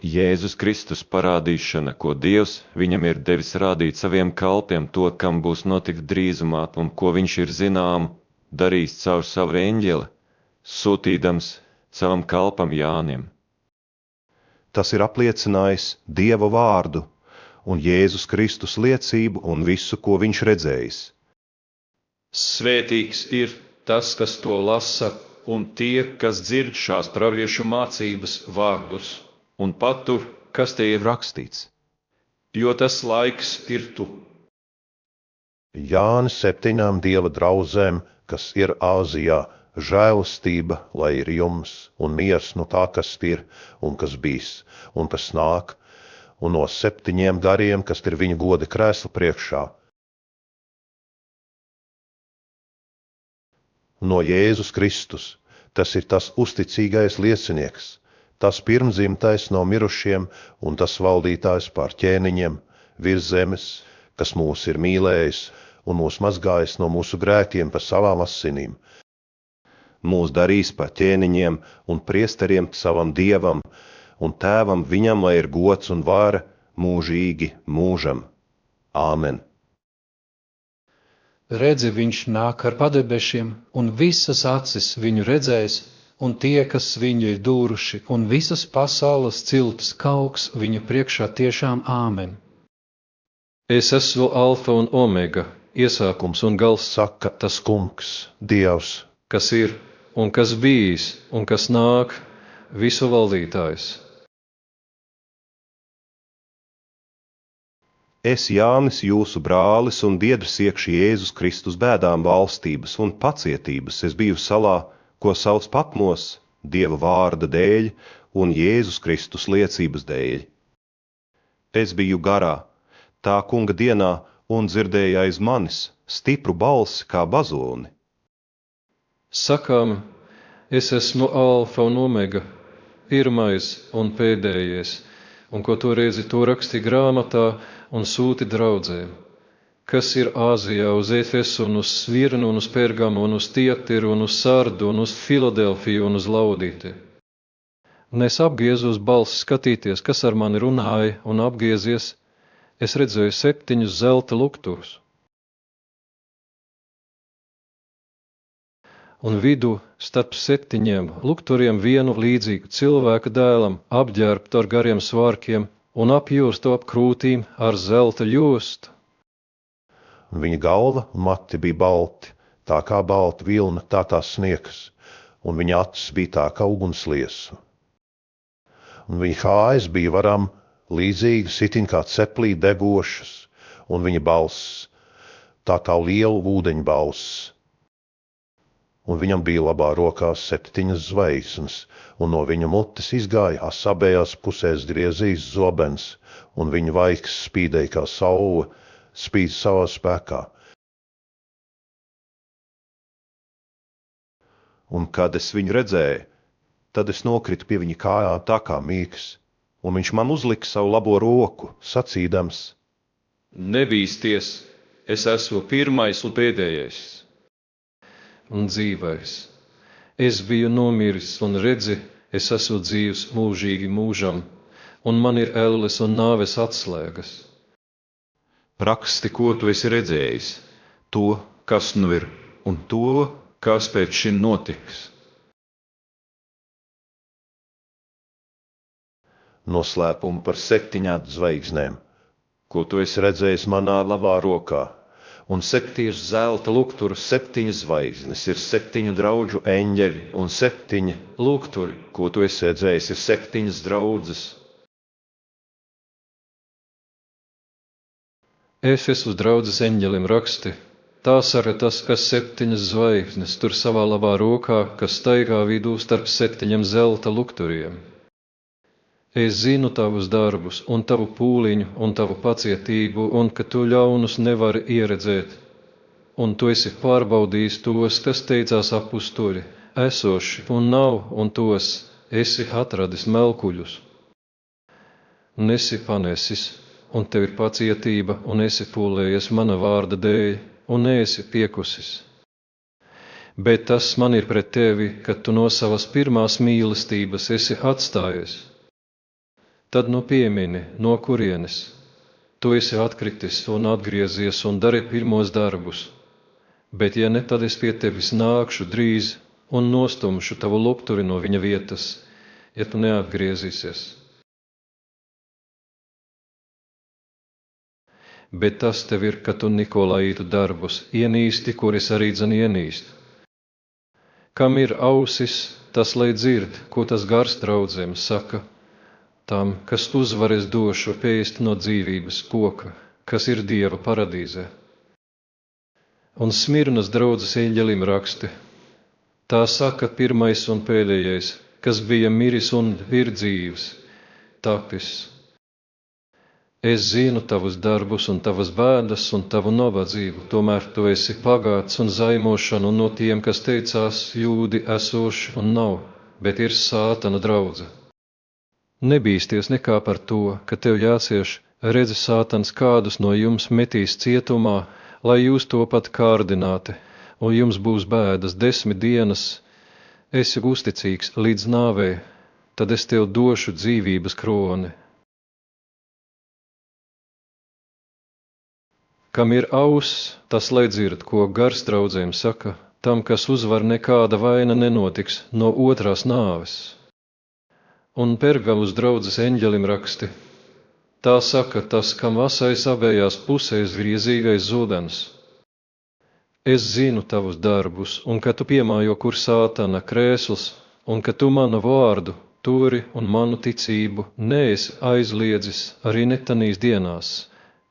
Jēzus Kristus parādīšana, ko Dievs viņam ir devis rādīt saviem kalpiem, to, kam būs notikt drīzumā, un ko viņš ir darījis caur savu eņģeli, sūtīdams savam kalpam Jānim. Tas ir apliecinājis Dieva vārdu un Jēzus Kristus liecību un visu, ko viņš redzējis. Svētīgs ir tas, kas to lasa, un tie, kas dzird šās praviešu mācības vārdus, un patur, kas te ir rakstīts, jo tas laiks ir tuvu. Jānis 7 Dieva draudzēm, kas ir Āzijā, žēlastība, lai ir jums, un miers no tā, kas ir, un kas bijis, un kas nāk, un no 7 gariem, kas ir viņa goda krēsla priekšā. No Jēzus Kristus, tas ir tas uzticīgais liecinieks, tas pirmdzimtais no mirušiem un tas valdītājs pār ķēniņiem virs zemes, kas mūs ir mīlējis un mūs mazgājis no mūsu grēkiem pa savām asinīm. Mūs darīs par ķēniņiem un priesteriem savam Dievam un Tēvam viņam, lai ir gods un vara mūžīgi mūžam. Āmen. Redzi, viņš nāk ar padebešiem, un visas acis viņu redzēs, un tie, kas viņu ir dūruši, un visas pasaules ciltis kauks viņu priekšā tiešām āmen. Es esmu alfa un omega, iesākums un gals, Saka tas kungs, Dievs, kas ir un kas bijis un kas nāk, visu valdītājs. Es, Jānis, jūsu brālis un biedrs iekš Jēzus Kristus bēdām valstības un pacietības, es biju salā, ko sauc Patmos, Dieva vārda dēļ un Jēzus Kristus liecības dēļ. Es biju garā, tā kunga dienā, un dzirdēju aiz manis stipru balsi kā bazoni. Sakām, es esmu alfa un omega, pirmais un pēdējais, un ko tu redzi, to raksti grāmatā un sūti draudzēm, kas ir Āzijā, uz Efesu un uz Svirnu un uz Pergamu un uz Tiatiru un uz Sardu un uz Filadelfiju un uz Laudīti. Un es apgriezu uz balsi skatīties, kas ar mani runāja, un apgriezies, es redzēju 7 zelta lukturus. Un vidū starp 7 lukturiem vienu līdzīgu cilvēka dēlam, apģērbtu ar gariem svārkiem un apjūstu ap krūtīm ar zelta ļostu. Viņa galva un mati bija balti, tā kā balta vilna, tā tās sniegs, un viņa acis bija tā kā ugunsliesa. Un viņa kājas bija varam līdzīgi sitin kā ceplī degošas, un viņa balss tā kā liela ūdeņa balss. Un viņam bija labā rokās 7 zvaigznes, un no viņa mutes izgāja abējās pusēs griezīs zobens, un viņa vaiks spīdēja kā saule, spīd savā spēkā. Un kad es viņu redzēju, tad es nokritu pie viņa kājām tā kā mīks, un viņš man uzlika savu labo roku, sacīdams: Nebīsties, es esmu pirmais un pēdējais. Un dzīvais. Es biju nomiris, un redzi, es esmu dzīvs mūžīgi mūžam, un man ir elles un nāves atslēgas. Raksti, ko tu esi redzējis, to, kas nu ir, un to, kas pēc šim notiks. Noslēpumu par 7 zvaigznēm, ko tu esi redzējis manā labā rokā. Un 7 zelta lukturu, 7 zvaigznes ir 7 draudžu eņģeļi, un 7 lukturi, ko tu esi redzējis, ir 7 draudzes. Efesus draudzes eņģelim raksti, tās ar tas, kas 7 zvaigznes tur savā labā rokā, kas staigā vidū starp 7 zelta lukturiem. Es zinu tavus darbus, un tavu pūliņu, un tavu pacietību, un ka tu ļaunus nevari ieredzēt. Un tu esi pārbaudījis tos, kas teicās apustuļi, esoši un nav, un tos esi atradis melkuļus. Un esi panesis, un tev ir pacietība, un esi pūlējies mana vārda dēļ, un neesi piekusis. Bet tas man ir pret tevi, ka tu no savas pirmās mīlestības esi atstājies. Tad nu piemini, no kurienes tu esi atkritis un atgriezies un dari pirmos darbus. Bet ja ne, tad es pie tevis nākšu drīz un nostumšu tavu lupturi no viņa vietas, ja tu neatgriezīsies. Bet tas tev ir, ka tu Nikolaitu darbus ienīsti, kur es arī ienīstu. Kam ir ausis, tas lai dzird, ko tas gars draudzēm saka. Tam, kas uzvar, es došu ēst no dzīvības koka, kas ir Dieva paradīzē. Un Smirnas draudzes eņģelim raksti. Tā saka pirmais un pēdējais, kas bija miris un ir dzīvs, tapis. Es zinu tavus darbus un tavas bēdas un tavu nabadzību, tomēr tu esi pagāts un zaimošana un no tiem, kas teicās jūdi esoši un nav, bet ir Sātana draudze. Nebīsties nekā par to, ka tev jācieš, redzi Sātans kādus no jums metīs cietumā, lai jūs to pat kārdināti, un jums būs bēdas 10 dienas, esi uzticīgs līdz nāvei, tad es tev došu dzīvības kroni. Kam ir auss, tas lai dzird, ko gars draudzēm saka, tam, kas uzvar, nekāda vaina nenotiks no otrās nāves. Un Pergamus draudzes eņģelim raksti. Tā saka tas, kam asais abējās pusēs griezīgais zudens. Es zinu tavus darbus, un ka tu piemājo, kur Sātana krēsls, un ka tu manu vārdu, turi un manu ticību neesi aizliedzis arī netanīs dienās,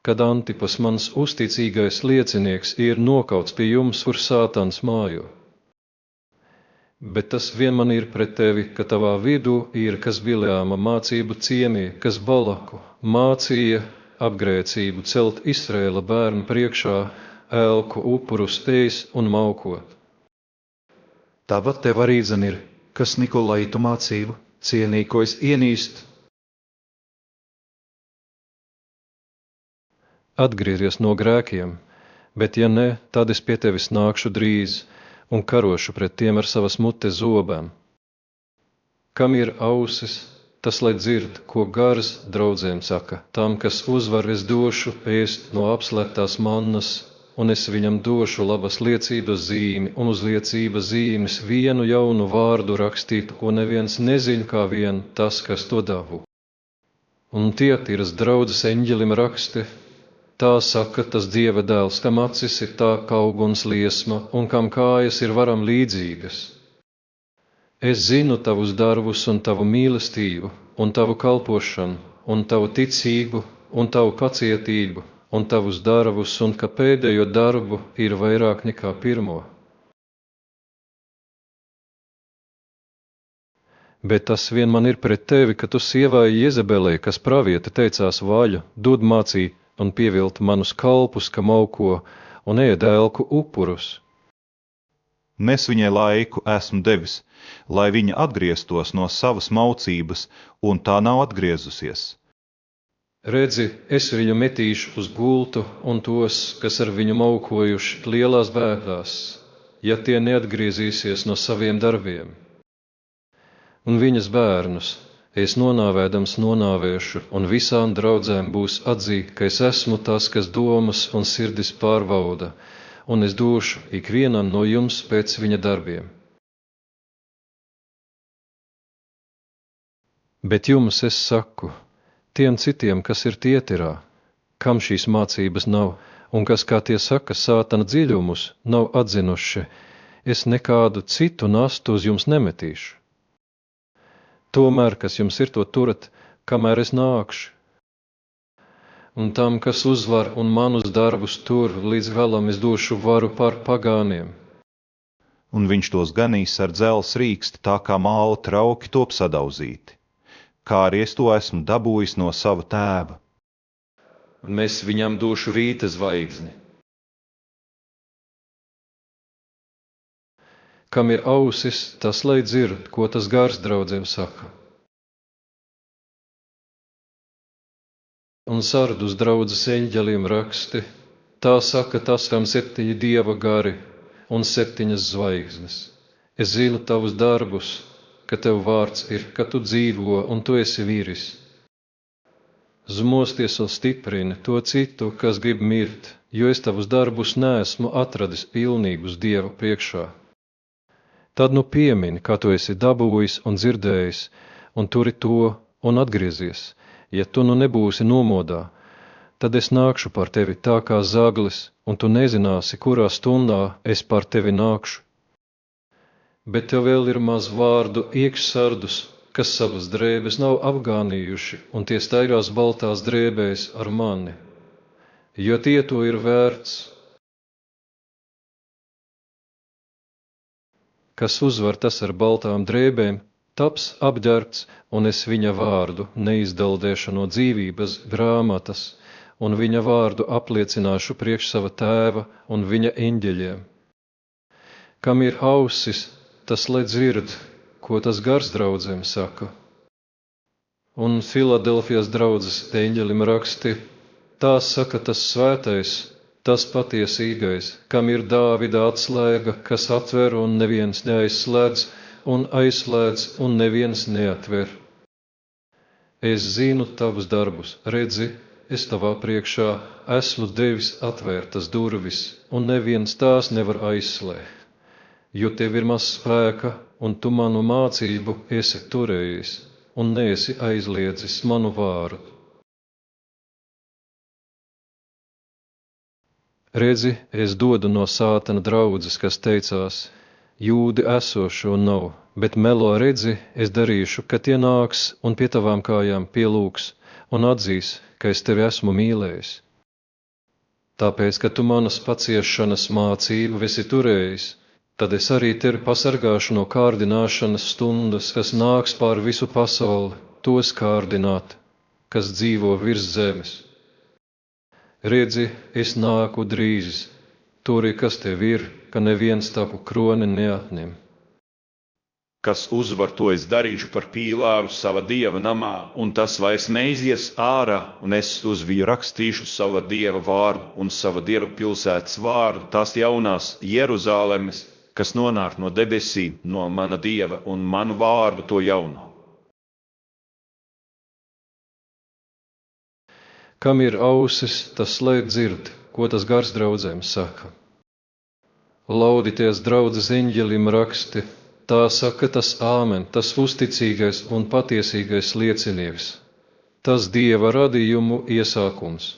kad Antipas, mans uzticīgais liecinieks, ir nokauts pie jums, kur Sātans mājo. Bet tas vien man ir pret tevi, ka tavā vidū ir, kas Bileāma mācību ciemī, kas Balaku mācīja apgrēcību celt Izraēla bērnu priekšā, elku upurus ēst un maukot. Tāpat tev arī ir, kas Nikolaitu mācību cienī, ko es ienīstu. Atgriezies no grēkiem, bet ja ne, tad es pie tevis nākšu drīz un karošu pret tiem ar savas mutes zobām. Kam ir ausis, tas lai dzird, ko gars draudzēm saka. Tam, kas uzvar, es došu ēst no apslēptās mannas, un es viņam došu labas liecības zīmi, un uz liecības zīmes vienu jaunu vārdu rakstīt, ko neviens nezin kā vien tas, kas to davu. Un Tiatiras draudzes eņģelim raksti. Tā saka tas Dieva dēls, kam acis ir tā kā uguns liesma, un kam kājas ir varam līdzīgas. Es zinu tavus darbus un tavu mīlestību, un tavu kalpošanu, un tavu ticību, un tavu pacietību, un tavus darbus, un ka pēdējo darbu ir vairāk nekā pirmo. Bet tas vien man ir pret tevi, ka tu sievāji Jezebelei, kas praviete teicās vaļu, dudmācī, un pievilt manus kalpus, ka mauko, un ēd elku upurus. Es viņai laiku esmu devis, lai viņa atgrieztos no savas maucības, un tā nav atgriezusies. Redzi, es viņu metīšu uz gultu, un tos, kas ar viņu maukojuši, lielās bēdās, ja tie neatgriezīsies no saviem darbiem. Un viņas bērnus es nonāvēdams nonāvēšu, un visām draudzēm būs atzīt, ka es esmu tas, kas domas un sirdis pārbauda, un es došu ikvienam no jums pēc viņa darbiem. Bet jums es saku, tiem citiem, kas ir Tietirā, kam šīs mācības nav, un kas, kā tie saka, Sātana dziļumus nav atzinuši, es nekādu citu nastu uz jums nemetīšu. Tomēr, kas jums ir to turat, kamēr es nākšu. Un tam, kas uzvar un manus darbus tur, līdz galam es došu varu pār pagāniem. Un viņš tos ganīs ar dzelzs rīksti, tā kā māla trauki top sadauzīti, kā arī es to esmu dabūjis no sava tēva. Un es viņam došu rīta zvaigzni. Kam ir ausis, tas lai dzird, ko tas gars draudzēm saka. Un Sardus draudzes eņģelim raksti, tā saka tas, kam 7 Dieva gari un 7 zvaigznes. Es zinu tavus darbus, ka tev vārds ir, ka tu dzīvo un tu esi vīris. Zmosties un stiprini to citu, kas grib mirt, jo es tavus darbus neesmu atradis pilnīgus Dieva priekšā. Tad nu piemini, kā tu esi dabūjis un dzirdējis, un turi to un atgriezies. Ja tu nu nebūsi nomodā, tad es nākšu par tevi tā kā zaglis, un tu nezināsi, kurā stundā es par tevi nākšu. Bet tev vēl ir maz vārdu iekšsardus, kas savas drēbes nav apgānījuši, un tie staigās baltās drēbēs ar mani, jo tie to ir vērts. Kas uzvar tas ar baltām drēbēm, taps apģērbts, un es viņa vārdu neizdaldēšu no dzīvības grāmatas, un viņa vārdu apliecināšu priekš sava tēva un viņa eņģeļiem. Kam ir ausis, tas lai dzird, ko tas gars draudzēm saka. Un Filadelfijas draudzes eņģelim raksti, tā saka tas svētais, tas patiesīgais, kam ir Dāvida atslēga, kas atver un neviens neaizslēdz, un aizslēdz un neviens neatver. Es zinu tavus darbus, redzi, es tavā priekšā esmu devis atvērtas durvis, un neviens tās nevar aizslēgt. Jo tev ir maz spēka, un tu manu mācību esi turējis, un neesi aizliedzis manu vārdu. Redzi, es dodu no Sātana draudzes, kas teicās, jūdi esošo nav, bet melo redzi, es darīšu, ka tie nāks un pie tavām kājām pielūgs, un atzīs, ka es tevi esmu mīlējis. Tāpēc, ka tu manas paciešanas mācību esi turējis, tad es arī tevi pasargāšu no kārdināšanas stundas, kas nāks pār visu pasauli, tos kārdināt, kas dzīvo virs zemes. Redzi, es nāku drīz, turi, kas tev ir, ka neviens tavu kroni neatņem. Kas uzvar, to es darīšu par pīlāru sava Dieva namā, un tas vairs neizies ārā, un es uz viņu rakstīšu sava Dieva vārdu un sava Dieva pilsētas vārdu, tās jaunās Jeruzālemes, kas nonāk no debesīm, no mana Dieva un manu vārdu to jauno. Kam ir ausis, tas lai dzird, ko tas gars draudzēm saka. Laudīties draudzes eņģelim raksti, tā saka tas āmen, tas uzticīgais un patiesīgais liecinieks, tas Dieva radījumu iesākums.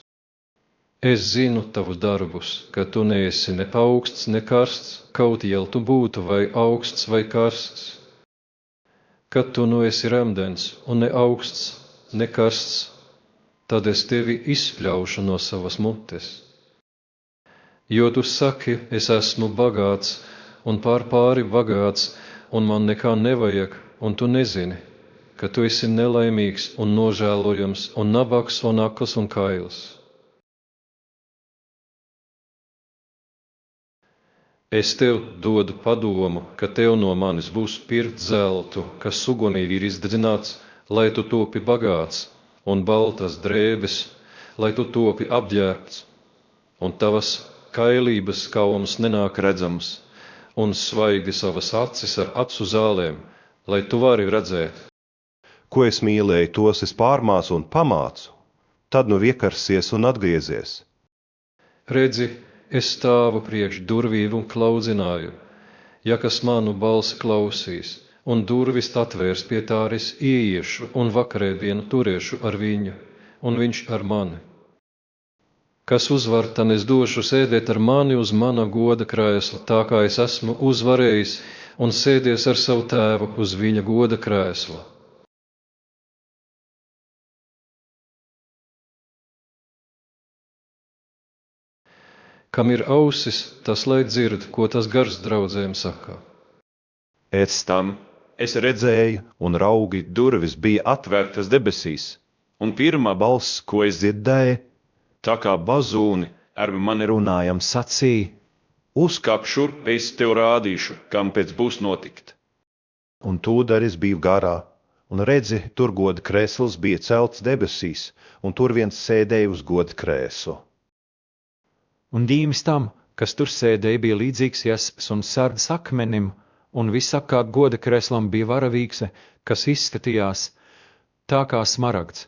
Es zinu tavus darbus, ka tu neesi ne augsts, ne karsts, kaut jau tu būtu vai augsts vai karsts. Kad tu nu esi remdens un ne augsts, ne karsts, tad es tevi izspļaušu no savas mutes. Jo tu saki, es esmu bagāts un pāri bagāts, un man nekā nevajag, un tu nezini, ka tu esi nelaimīgs un nožēlojams un nabaks un akls un kails. Es tev dodu padomu, ka tev no manis būs pirkt zeltu, kas ugunī ir izdedzināts, lai tu topi bagāts, un baltas drēbes, lai tu topi apģērbts, un tavas kailības kaums nenāk redzams, un svaigi savas acis ar acu zālēm, lai tu vari redzēt. Ko es mīlēju, tos es pārmācu un pamācu, tad nu iekarsies un atgriezies. Redzi, es stāvu priekš durvīm un klaudzināju, ja kas manu balsi klausīs, un durvis atvērs pie tā es ieiešu un vakarēdienu turēšu ar viņu, un viņš ar mani. Kas uzvar, tad es došu sēdēt ar mani uz mana goda krēsla, tā kā es esmu uzvarējis, un sēdies ar savu tēvu uz viņa goda krēsla. Kam ir ausis, tas lai dzird, ko tas gars draudzēm saka. Es redzēju, Un raugi durvis bija atvērtas debesīs, un pirmā balss, ko es dzirdēju, tā kā bazūni ar mani runājam sacīja, uzkāp šurp, es tev rādīšu, kam pēc būs notikt. Un tūdaļ es biju garā, un redzi, tur goda krēsls bija celts debesīs, un tur viens sēdēja uz goda krēslu. Un dīmis tam, kas tur sēdēja, bija līdzīgs jaspis un sards akmenim, un visapkārt goda kreslam bija varavīkse, kas izskatījās tā kā smaragds.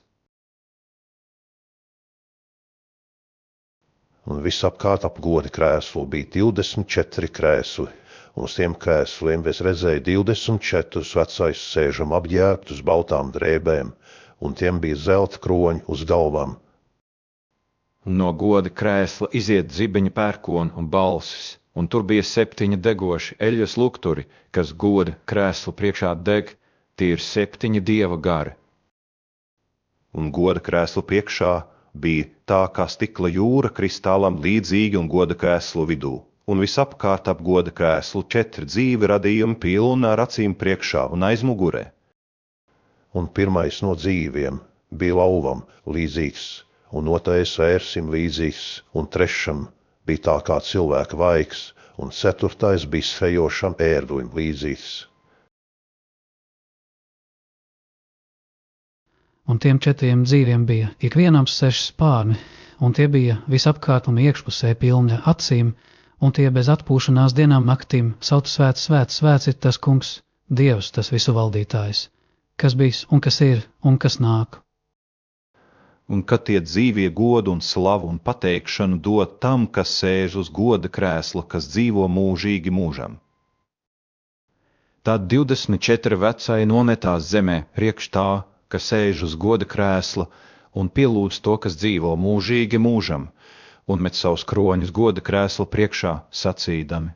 Un visapkārt ap goda krēslu bija 24 krēsli, un uz tiem krēsliem es redzēju 24 vecais sēžam apģērbtus baltām drēbēm, un tiem bija zelta kroņi uz galvām. No goda krēsla iziet zibeņa pērkona un balsis, un tur bija 7 degoši eļļas lukturi, kas goda krēslu priekšā deg, tie ir 7 dieva gari. Un goda krēslu priekšā bija tā kā stikla jūra kristālam līdzīgi un goda krēslu vidū, un visapkārt ap goda krēslu 4 dzīvi radījumi pilni ar acīm priekšā un aiz mugurē. Un pirmais no dzīviem bija lauvam līdzīgs, un otrais vērsim līdzīgs, un trešam bija tā kā cilvēka vaigs, un ceturtais bija sejošam ērduim līdzīgs. Un tiem 4 dzīviem bija ikvienam 6 spārni, un tie bija visapkārt un iekšpusē pilni acīm, un tie bez atpūšanās dienām naktīm sauc svēts, svēts, svēts ir tas kungs, Dievs, tas visu valdītājs, kas bijis un kas ir un kas nāk. Un kad tie dzīvie godu un slavu un pateikšanu dod tam, kas sēž uz goda krēsla, kas dzīvo mūžīgi mūžam. Tad 24 vecai nonetās zemē priekš tā, kas sēž uz goda krēsla, un pielūdz to, kas dzīvo mūžīgi mūžam, un met savus kroņus goda krēsla priekšā, sacīdami: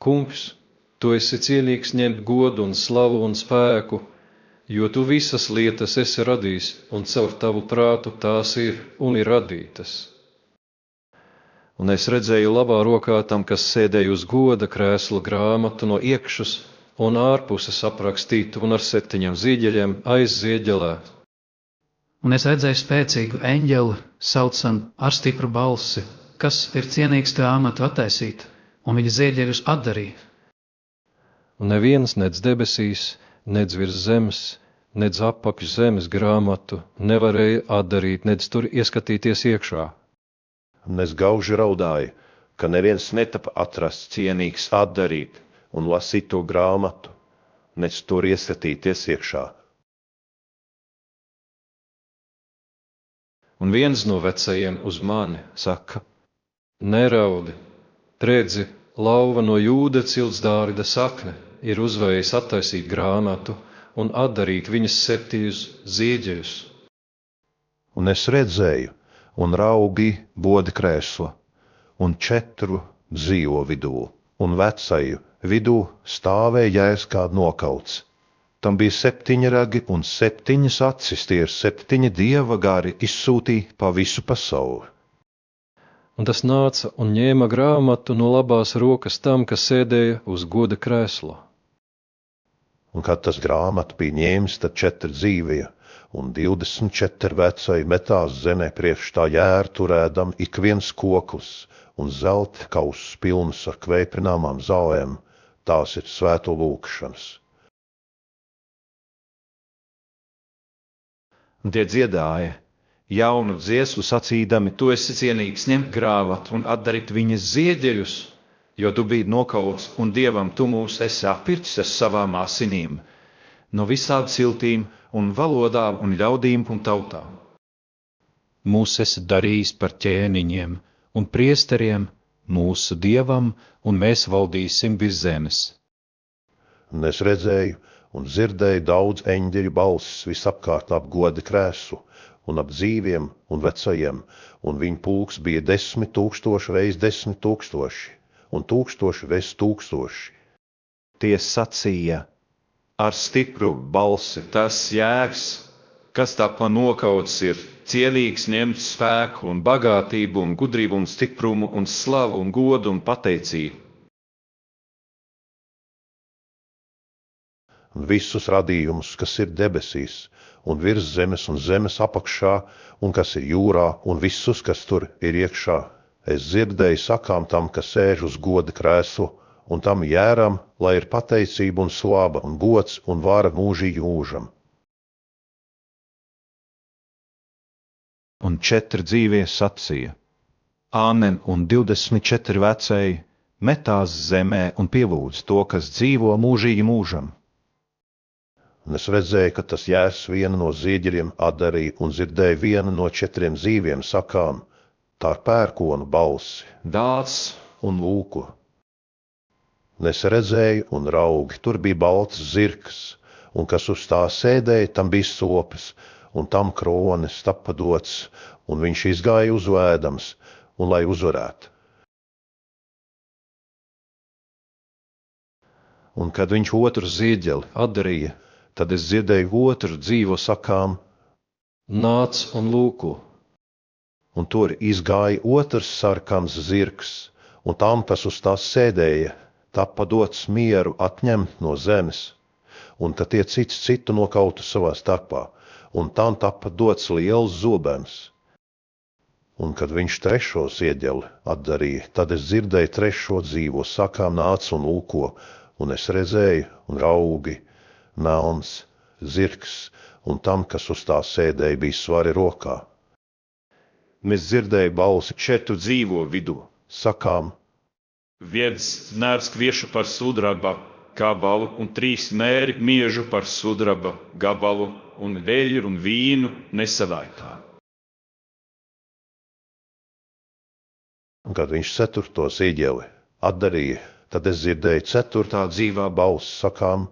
Kungs, tu esi cienīgs ņemt godu un slavu un spēku, jo tu visas lietas esi radījis, un caur tavu prātu tās ir un ir radītas. Un es redzēju labā rokā tam, kas sēdēja uz goda krēsla grāmatu no iekšas un ārpuses aprakstītu un ar 7 zīģeļiem aiz zieģelē. Un es redzēju spēcīgu eņģeli, saucam ar stipru balsi, kas ir cienīgs grāmatu attaisīt, un viņa zieģeļus atdarīja. Un neviens nec debesīs, nec virs zemes, nec apakš zemes grāmatu nevarēja atdarīt, nec tur ieskatīties iekšā. Un es gauži raudāju, ka neviens netapa atrasts cienīgs atdarīt un lasīt to grāmatu, nec tur ieskatīties iekšā. Un viens no vecajiem uz mani saka: Neraudi, redzi, lauva no Jūda ciltsdārida sakne ir uzvējis attaisīt grāmatu un atdarīt viņas 7 zīģeļus. Un es redzēju, un raugi goda krēsla, un 4 dzīvo vidū, un vecaju vidū stāvēja jērs kā nokauts. Tam bija 7 ragi un 7 acis, tie ir 7 dieva gari izsūtīti pa visu pasauli. Un tas nāca un ņēma grāmatu no labās rokas tam, kas sēdēja uz goda krēsla. Un kad tas grāmatu bija ņēmis, tad 4 dzīvie, un 24 vecai metās zemē priekš tā jēra turēdam ik viens koklis, un zelta kausus pilnus ar kvēprināmām zālēm, tās ir svēto lūkšanas. Un tie dziedāja jaunu dziesmu sacīdami: Tu esi cienīgs ņemt grāmatu un atdarīt viņas ziedeļus, jo tu biji nokauts, un Dievam tu mūs esi apircis ar savām asinīm, no visām ciltīm un valodām un ļaudīm un tautām. Mūs esi darījis par ķēniņiem un priesteriem mūsu Dievam, un mēs valdīsim virs zemes. Un es redzēju un dzirdēju daudz eņģeļu balsis visapkārt ap goda krēslu, un ap dzīviem un vecajiem, un viņu pulks bija 10 000 reiz 10 000, un 1000 reiz 1000. Tie sacīja ar stipru balsi: Tas jērs, kas tāpa nokauts, ir cienīgs ņemt spēku un bagātību un gudrību un stiprumu un slavu un godu un pateicību. Un visus radījumus, kas ir debesīs, un virs zemes un zemes apakšā, un kas ir jūrā, un visus, kas tur ir iekšā, es dzirdēju sakām tam, kas sēž uz goda krēslu, un tam jēram, lai ir pateicība un slava un gods un vara mūžīgi mūžam. Un 4 dzīvie sacīja: Āmen, un 24 vecēji metās zemē un pielūdz to, kas dzīvo mūžīgi mūžam. Un es redzēju, ka tas jērs vienu no zieģeļiem atdarīja un dzirdēju vienu no 4 zīviem sakām, tā ir pērkonu balsi, Dāc un lūko. Un es redzēju un raugi, tur bija balts zirgs, un kas uz tā sēdēja, tam bija sopes, un tam kronis tapadots, un viņš izgāja uzvēdams, un lai uzvarētu. Un kad viņš otru zieģeli atdarīja, tad es dzirdēju otru dzīvo sakām, Nāc un lūko. un tur izgāja otrs sarkans zirgs, un tam, kas uz tās sēdēja, tapa dots mieru atņemt no zemes, un tad tie cits citu nokautu savā starpā, un tam tapa dots liels zobens. Un kad viņš trešo zieģeli atdarīja, tad es dzirdēju trešo dzīvo sakām, nāc un lūko, un es redzēju un raugi, melns, zirgs, un tam, kas uz tā sēdēja, bija svari rokā. Mēs dzirdēju balsi 4 dzīvo vidū. sakām, Viens nērs kviešu par sudraba gabalu un 3 mēri miežu par sudraba gabalu un veļu un vīnu nesavaitā. un kad viņš ceturto zieģeli atdarīja, tad es dzirdēju ceturtā dzīvā balss sakām,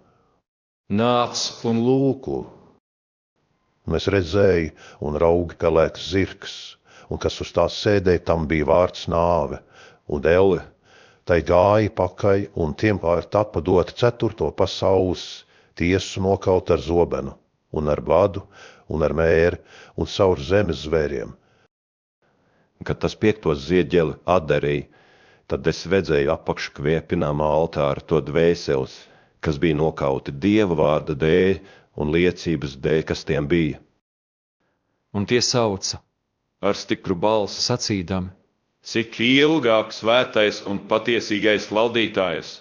Nāc un lūku. Un es redzēju un raugi, ka lēk zirgs, un kas uz tās sēdēja, tam bija vārds nāve, un elle, tai gāja pakaļ, un tiem pār tapa dot 4. pasaules tiesu nokaut ar zobenu, un ar badu, un ar mēri, un caur zemes zvēriem. Kad tas 5. zieģeli atdarīja, tad es redzēju apakškviepināmā altāra to dvēseles, kas bija nokauti Dieva vārda dēļ un liecības dēļ, kas tiem bija. Un tie sauca, ar stipru balsi, sacīdami, cik ilgāk svētais un patiesīgais valdītājs,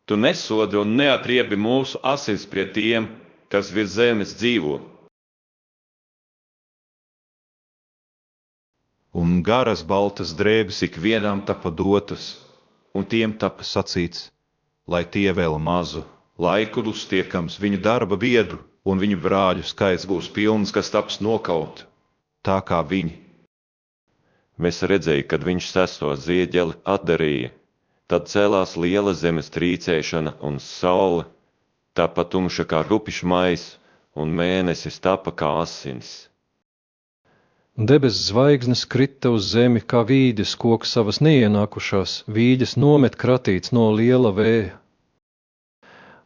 tu nesodi un neatriebi mūsu asins pret tiem, kas virs zemes dzīvo. Un garas baltas drēbes ikvienam tapa dotas, un tiem tapa sacīts, lai tie vēl mazu laiku uztiekams viņu darba biedru, un viņu brāļu skaits būs pilns, kas taps nokaut, tā kā viņi. Es redzēju, kad viņš 6. zieģeli atdarīja, tad cēlās liela zemes trīcēšana un saule, tapa tumša kā rupišs maiss, un mēnesis tapa kā asins. Debes zvaigznes krita uz zemi kā vīdes koku savas neienākušās, vīdes nomet kratīts no liela vēja.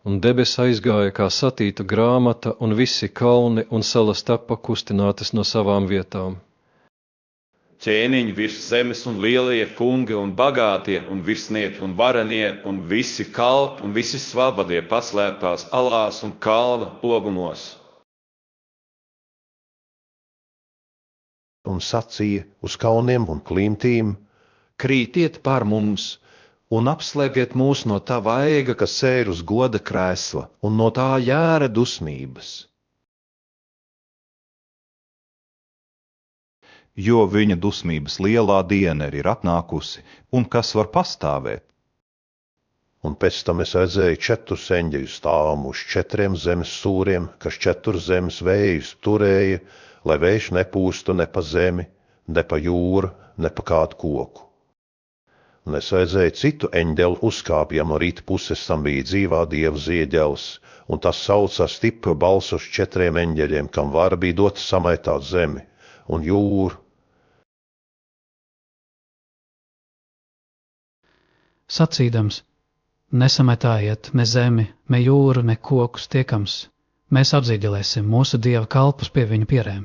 Un debes aizgāja kā satīta grāmata, un visi kalni un salas tapa kustinātas no savām vietām. Ķēniņi virs zemes un lielie kungi un bagātie un virsnieki un varenie un visi kalpi un visi svabadie paslēpās alās un kalna logumos. Un sacīja uz kalniem un klimtīm, krītiet pār mums, un apslēpiet mūs no tā vaiga, kas sēž uz goda krēsla, un no tā jēra dusmības. Jo viņa dusmības lielā diena ir atnākusi, un kas var pastāvēt? Un pēc tam es redzēju 4 eņģeļu stāvam uz 4 zemes sūriem, kas 4 zemes vējus turēja, lai vējš nepūstu ne pa zemi, ne pa jūru, ne pa kādu koku. Un es redzēju citu eņģeli uzkāpjam no rīta puses, tam bija dzīvā Dieva zieģelis, un tas sauca stipru balsu uz 4 eņģeļiem, kam vara bija dota samaitāt zemi un jūru. Sacīdams, nesametājiet ne zemi, ne jūru, ne kokus tiekams, mēs apzīdilēsim mūsu Dieva kalpus pie viņa pierēm.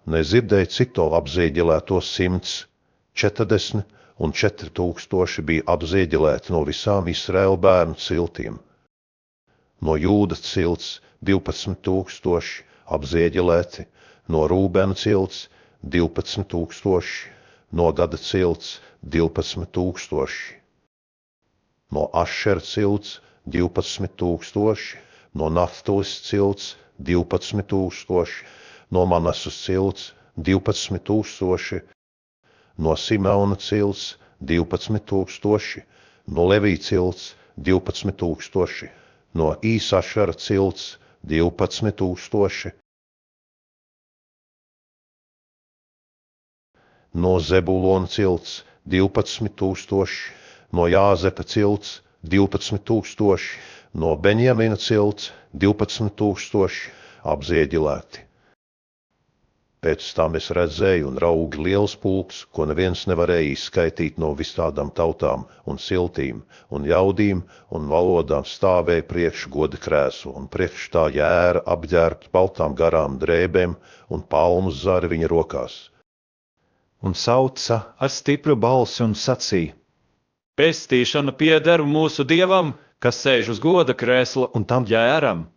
Un es dzirdēju citu apzīdilētos 140 un 4000 bija apzīdilēti no visām Izraēla bērnu ciltīm. No Jūdas cilts 12,000 apzīdilēti, no Rūbena cilts 12,000, no Gada cilts 12,000, no Ašera cilts 12,000, no Naftulis cilts 12,000, no Manasas cilts 12,000, no Simeona cilts 12,000, no Levī cilts 12,000, no Īsašara cilts 12,000. No Zebulona cilts 12,000, no Jāzepa cilts 12,000, no Benjamina cilts 12,000 apzieģilēti. Pēc tam es redzēju un raugi liels pulks, ko neviens nevarēja izskaitīt no visādām tautām un siltīm un jaudīm un valodām stāvēja priekš goda krēslu un priekš tā jēra apģērbts baltām garām drēbēm un palmu zari viņa rokās. Un sauca ar stipru balsi un sacīja: Pestīšana pieder mūsu Dievam, kas sēž uz goda krēsla un tam jēram.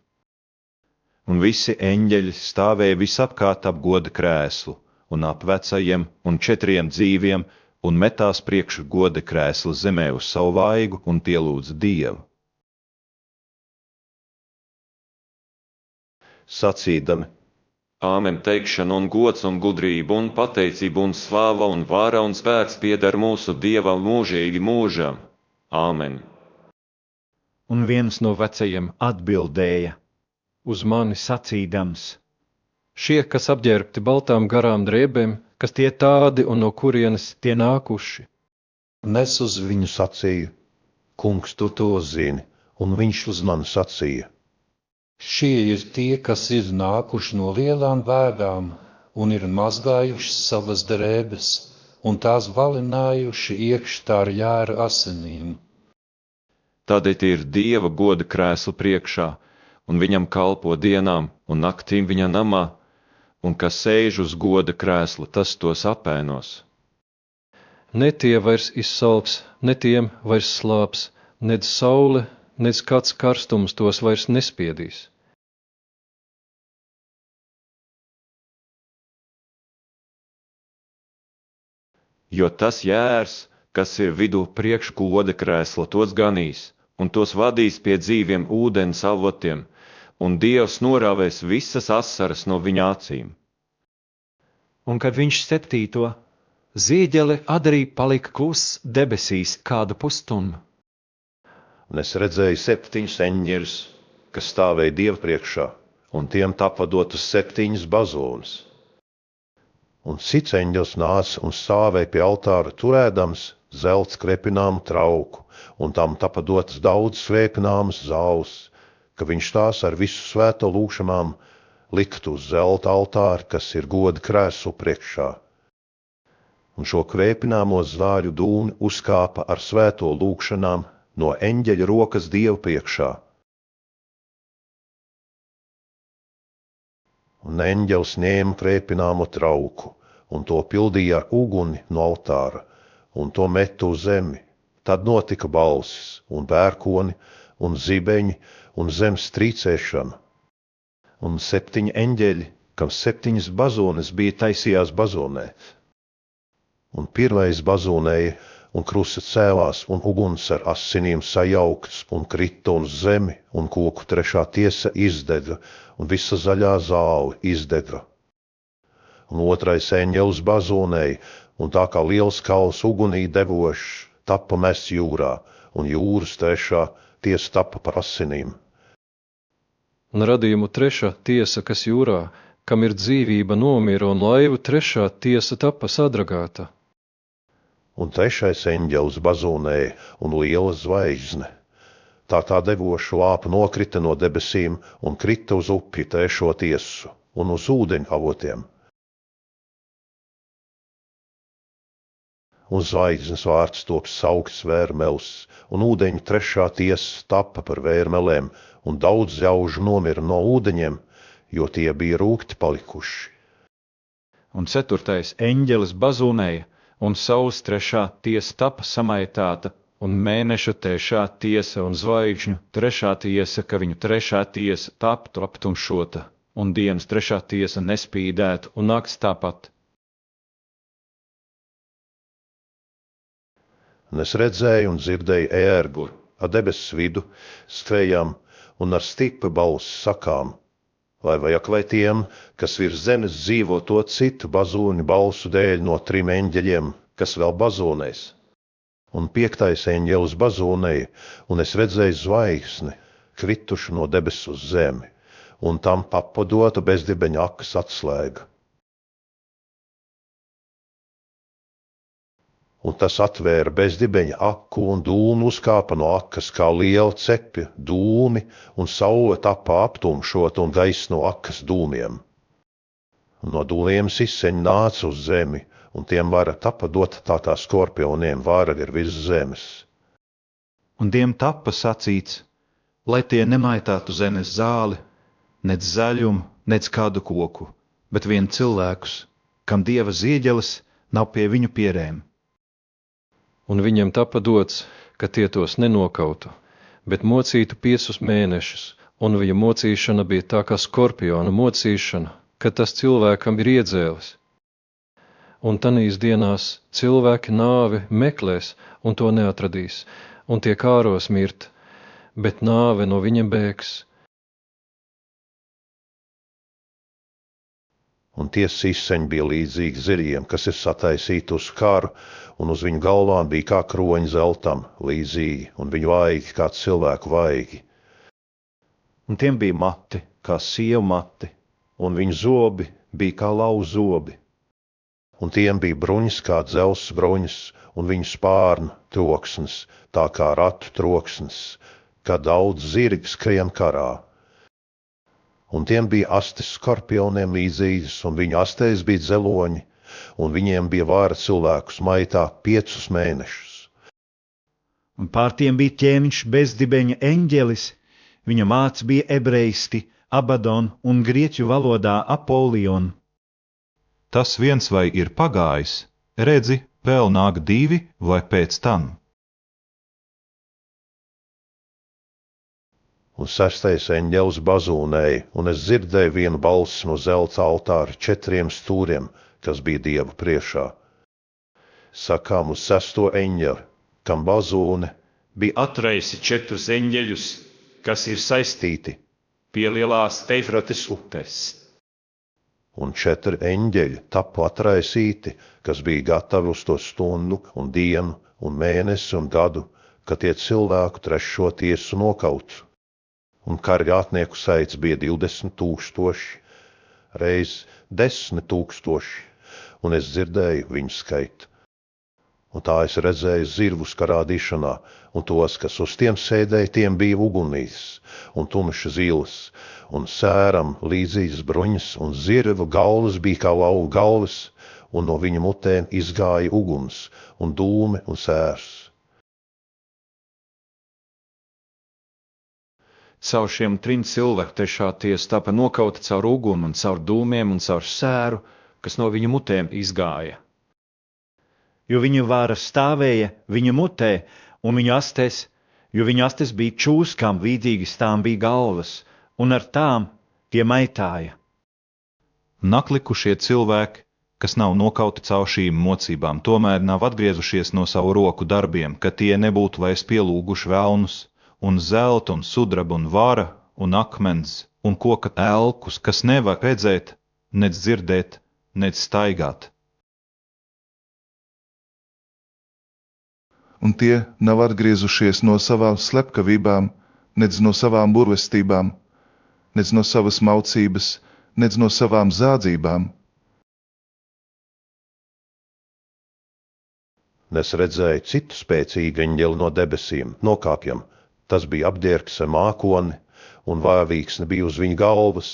Un visi eņģeļi stāvēja visapkārt ap goda krēslu un ap vecajiem un 4 dzīviem un metās priekš goda krēsla zemē uz savu vaigu un pielūdza Dievu. Sacīdami: Āmen teikšana un gods un gudrība un pateicība un slāva un vara un spēks pieder mūsu Dievam mūžīgi mūžam. Āmen. Un viens no vecajiem atbildēja uz mani sacīdams: Šie, kas apģērbti baltām garām drēbēm, kas tie tādi un no kurienes tie nākuši? Un es uz viņu sacīju: Kungs, tu to zini, un viņš uz mani sacīja: Šie ir tie, kas ir nākuši no lielām vēdām un ir mazgājuši savas drēbes un tās valinājuši iekšā ar jēra asinīm. Tādēļ tie ir Dieva goda krēslu priekšā, un viņam kalpo dienām un naktīm viņa namā, un kas sēž uz goda krēsla, tas tos apēnos. Ne tie vairs izsalks, ne tiem vairs slāps, nec saule, nec kāds karstums tos vairs nespiedīs. Jo tas jērs, kas ir vidū priekš goda krēsla, tos ganīs, un tos vadīs pie dzīviem ūdens avotiem, un Dievs norāvēs visas asaras no viņa acīm. Un kad viņš 7. zīģeli arī palika kluss debesīs kādu pusstundu. Un es redzēju 7 eņģeļus, kas stāvēja Dieva priekšā, un tiem tapa dotas 7 bazūnes. Un cits eņģelis nāca un stāvēja pie altāra turēdams zelta krepināmu trauku, un tam tapa dotas daudz svēpināmas zāles, ka viņš tās ar visu svēto lūgšanām likt uz zelta altāra, kas ir goda krēslu priekšā. Un šo kvēpināmo zāļu dūni uzkāpa ar svēto lūgšanām no eņģeļa rokas Dieva priekšā. Un eņģelis ņēma kvēpināmo trauku, un to pildīja ar uguni no altāra, un to meta uz zemi. Tad notika balsis, un pērkoni, un zibeņi, un zemes trīcēšana. Un 7 eņģeļi, kam 7 bazūnes bija, taisījās bazūnēt. Un pirmais bazūnēja, un krusta cēlās, un uguns ar asinīm sajaukts, un krita uz zemi, un koku 3. tiesa izdega, un visa zaļā zāle izdega. Un 2. eņģelis bazūnēja, un tā kā liels kauls ugunī devošs, tapa mests jūrā, un jūras 3. tiesa tapa par asinīm. Un radījumu 3. tiesa, kas jūrā, kam ir dzīvība, nomira, un laivu 3. tiesa tapa sadragāta. Un 3. eņģelis bazūnēja, un liela zvaigzne. Tā devoša lāpa nokrita no debesīm un krita uz upi 3. tiesu un uz ūdeņu avotiem. Un zvaigznes vārds top saukts vērmels, un ūdeņu 3. tiesa tapa par vērmelēm, un daudz ļaužu nomira no ūdeņiem, jo tie bija rūgti palikuši. Un 4. eņģelis bazūnēja, un saules 3. tiesa tapa samaitāta, un mēneša 3. tiesa un zvaigžņu 3. tiesa, ka viņu 3. tiesa taptu aptumšota, un dienas 3. tiesa nespīdētu, un nakts tāpat. Un es redzēju un dzirdēju ērgli ar debesu vidu, svejām un ar stipru balsi sakām, lai vajag vai tiem, kas virs zemes dzīvo to citu bazūņu balsu dēļ no 3 eņģeļiem, kas vēl bazūnēs. Un 5. eņģelis bazūnēja, un es redzēju zvaigzni, kritušu no debesu uz zemi, un tam papadota bezdibeņa akas atslēga. Un tas atvēra bezdibeņa aku, un dūmi uzkāpa no akas kā liela cepja, dūmi, un saule tapā aptumšot un gaisa no akas dūmiem. Un no dūmiem siseņi nāca uz zemi, un tiem vara tapa dota tā skorpioniem vara ir virs zemes. Un tiem tapa sacīts, lai tie nemaitātu zemes zāli, nec zaļumu, nec kādu koku, bet vien cilvēkus, kam Dieva zieģeles nav pie viņu pierēm. Un viņiem tapa dots, ka tie tos nenokautu, bet mocītu 5 mēnešus, un viņa mocīšana bija tā kā skorpiona mocīšana, kad tas cilvēkam ir iedzēlis. Un tanīs dienās cilvēki nāvi meklēs, un to neatradīs, un tie kāros mirt, bet nāve no viņiem bēgs. Un tie siseņi bija līdzīgi zirgiem, kas ir sataisīti uz karu, un uz viņu galvām bija kā kroņi zeltam, līdzīgi, un viņu vaigi kā cilvēku vaigi. Un tiem bija mati, kā sievu mati, un viņu zobi bija kā lauzu zobi. Un tiem bija bruņas kā dzelzs bruņas, un viņu spārnu troksnis, tā kā ratu troksnis, kā daudz zirgi skrien karā. Un tiem bija astes skorpioniem līdzīgas, un viņu astēs bija dzeloņi, un viņiem bija vāra cilvēkus maitā 5 mēnešus. Un pār tiem bija ķēniņš bezdibeņa eņģelis, viņa māts bija ebreisti, Abadon un grieķu valodā Apolion. Tas viens vai ir pagājis, redzi, vēl nāk 2 vai pēc tam. Un 6. eņģelis bazūnēja, un es dzirdēju vienu balsi no zelta altāra 4 stūriem, kas bija Dieva priekšā. Sakām uz 6. eņģeli, kam bazūne Bija atraisi 4 eņģeļus, kas ir saistīti pie lielās Eifrates upes. un 4 eņģeļi tapu atraisīti, kas bija gatavi uz to stundu un dienu un mēnesi un gadu, kad tie cilvēku 3. tiesu nokauts. Un karjātnieku saits bija 20,000, reiz 10,000, un es dzirdēju viņu skaitu. Un tā es redzēju zirvus karādīšanā, un tos, kas uz tiem sēdēja, tiem bija ugunīs, un tumša zilas, un sēram līdzīgas bruņas, un zirvu galvas bija kā lauva galvas, un no viņa mutēm izgāja uguns, un dūmi un sērs. Caur šiem 3 cilvēku trešā tiesa tapa nokauta caur uguni un caur dūmiem un caur sēru, kas no viņu mutēm izgāja. Jo viņa vāra stāvēja viņa mutē un viņa astes, jo viņa astes bija čūskām līdzīgas tām bija galvas, un ar tām tie maitāja. Naklikušie cilvēki, kas nav nokauti caur šīm mocībām, tomēr nav atgriezušies no savu roku darbiem, ka tie nebūtu vairs pielūguši velnus, un zelta un sudraba un vara un akmens un koka elkus, kas nevar redzēt, nec dzirdēt, nec staigāt. Un tie nav atgriezušies no savām slepkavībām, nec no savām burvestībām, nec no savas maucības, nec no savām zādzībām. Es redzēju citu spēcīgu eņģeli no debesīm, nokāpjam. Tas bija apģērbts ar mākoni, un vāvīksne bija uz viņa galvas,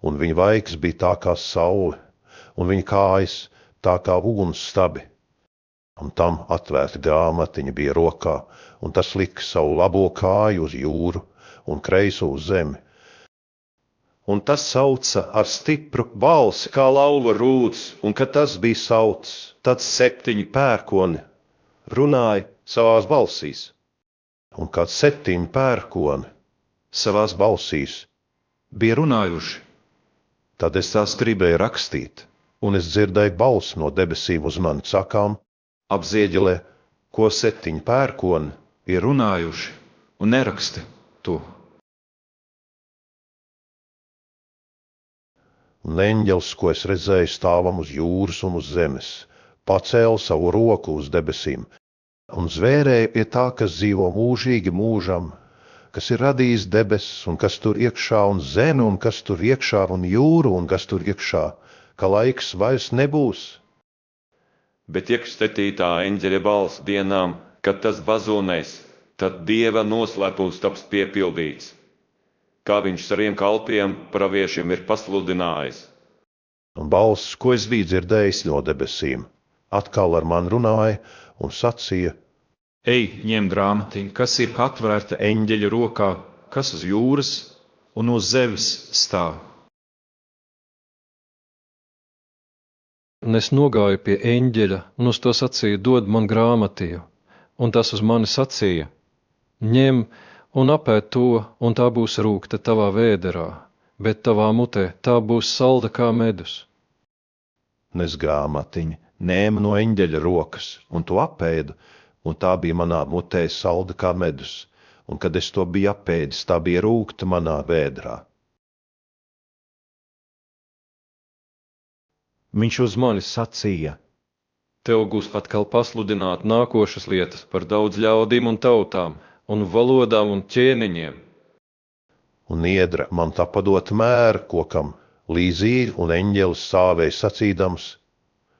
un viņa vaigs bija tā kā saule, un viņa kājas tā kā ugunsstabi. Un tam atvērta grāmatiņa bija rokā, un tas lika savu labo kāju uz jūru un kreiso uz zemi. Un tas sauca ar stipru balsi, kā lauva rūds, un kad tas bija sauts, tad 7 pērkoni runāja savās balsīs. Un kad 7 pērkoni savās balsīs bija runājuši, tad es tās gribēju rakstīt, un es dzirdēju balsi no debesīm uz mani sakām, apzieģelē, ko 7 pērkoni Ir runājuši un neraksti to. Un eņģelis, ko es redzēju stāvam uz jūras un uz zemes, pacēla savu roku uz debesīm, un zvērēja pie tā, kas dzīvo mūžīgi mūžam, kas ir radījis debesis, un kas tur iekšā, un zemi, un kas tur iekšā, un jūru, un kas tur iekšā, ka laiks vairs nebūs. Bet iekštetītā eņģeļa balss dienām, kad tas bazonēs, tad Dieva noslēpums taps piepildīts, kā viņš saviem kalpiem praviešiem ir pasludinājis. Un balss, ko es biju dzirdējis no debesīm, atkal ar mani runāja un sacīja: Ej, ņem grāmatiņu, kas ir atvērta eņģeļa rokā, kas uz jūras un uz zemes stāv. Un es nogāju pie eņģeļa, un uz to sacīja: dod man grāmatiju, un tas uz mani sacīja: ņem un apēd to, un tā būs rūkta tavā vēderā, bet tavā mutē tā būs salda kā medus. Nes grāmatiņu, ņēmu no eņģeļa rokas, un to apēdu, un tā bija manā mutē salda kā medus, un kad es to biju apēdis, tā bija rūkta manā vēderā. Viņš uz mani sacīja: Tev būs atkal pasludināt nākošas lietas par daudz ļaudīm un tautām, un valodām un ķēniņiem. Un niedra man tā padot mēra kokam, līdzīgi, un eņģelis stāvēja sacīdams: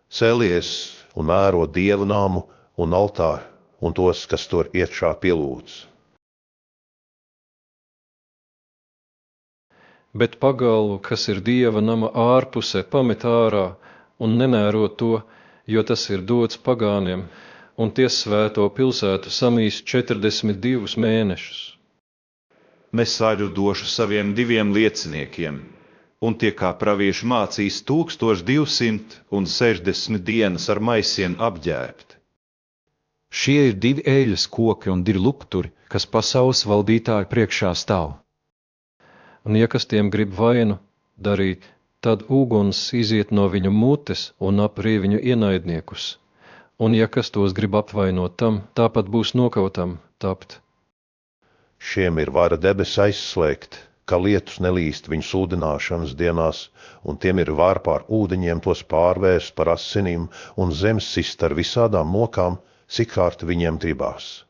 Celies un mēro Dievu namu un altāru, un tos, kas tur iekšā pielūdz. Bet pagalvu, kas ir Dieva nama ārpusē, pamet ārā un nenēro to, jo tas ir dots pagāniem, un tie svēto pilsētu samīs 42 mēnešus. Mesāļu došu saviem 2 lieciniekiem, un tie kā pravieši mācīs 1260 dienas ar maisiem apģērbti. Šie ir 2 eļas koki un 2 lukturi, kas pasaules valdītāju priekšā stāv. Un ja kas tiem grib vainu darīt, tad uguns iziet no viņu mutes un aprī viņu ienaidniekus. Un ja kas tos grib apvainot tam, tāpat būs nokautam tapt. Šiem ir vara debes aizslēgt, ka lietus nelīst viņu sūdināšanas dienās, un tiem ir vara pār ūdeņiem tos pārvērst par asinīm un zemes sist ar visādām mokām, cik kārt viņiem gribās.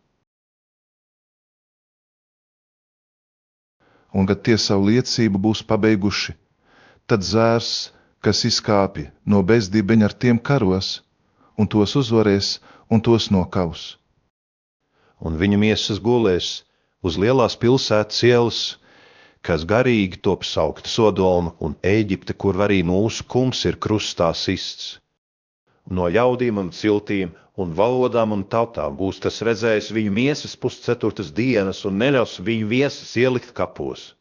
Un kad tie savu liecību būs pabeiguši, tad zērs, kas izkāpja no bezdibeņa ar tiem karos, un tos uzvarēs un tos nokaus. Un viņa miesas gulēs uz lielās pilsētas ielas, kas garīgi top saukta Sodoma un Ēģipte, kur arī mūsu kungs ir krustā sists. No ļaudīm un ciltīm un valodām un tautām būs tas redzējis viņu miesas 3/4 dienas un neļaus viņu viesas ielikt kapos.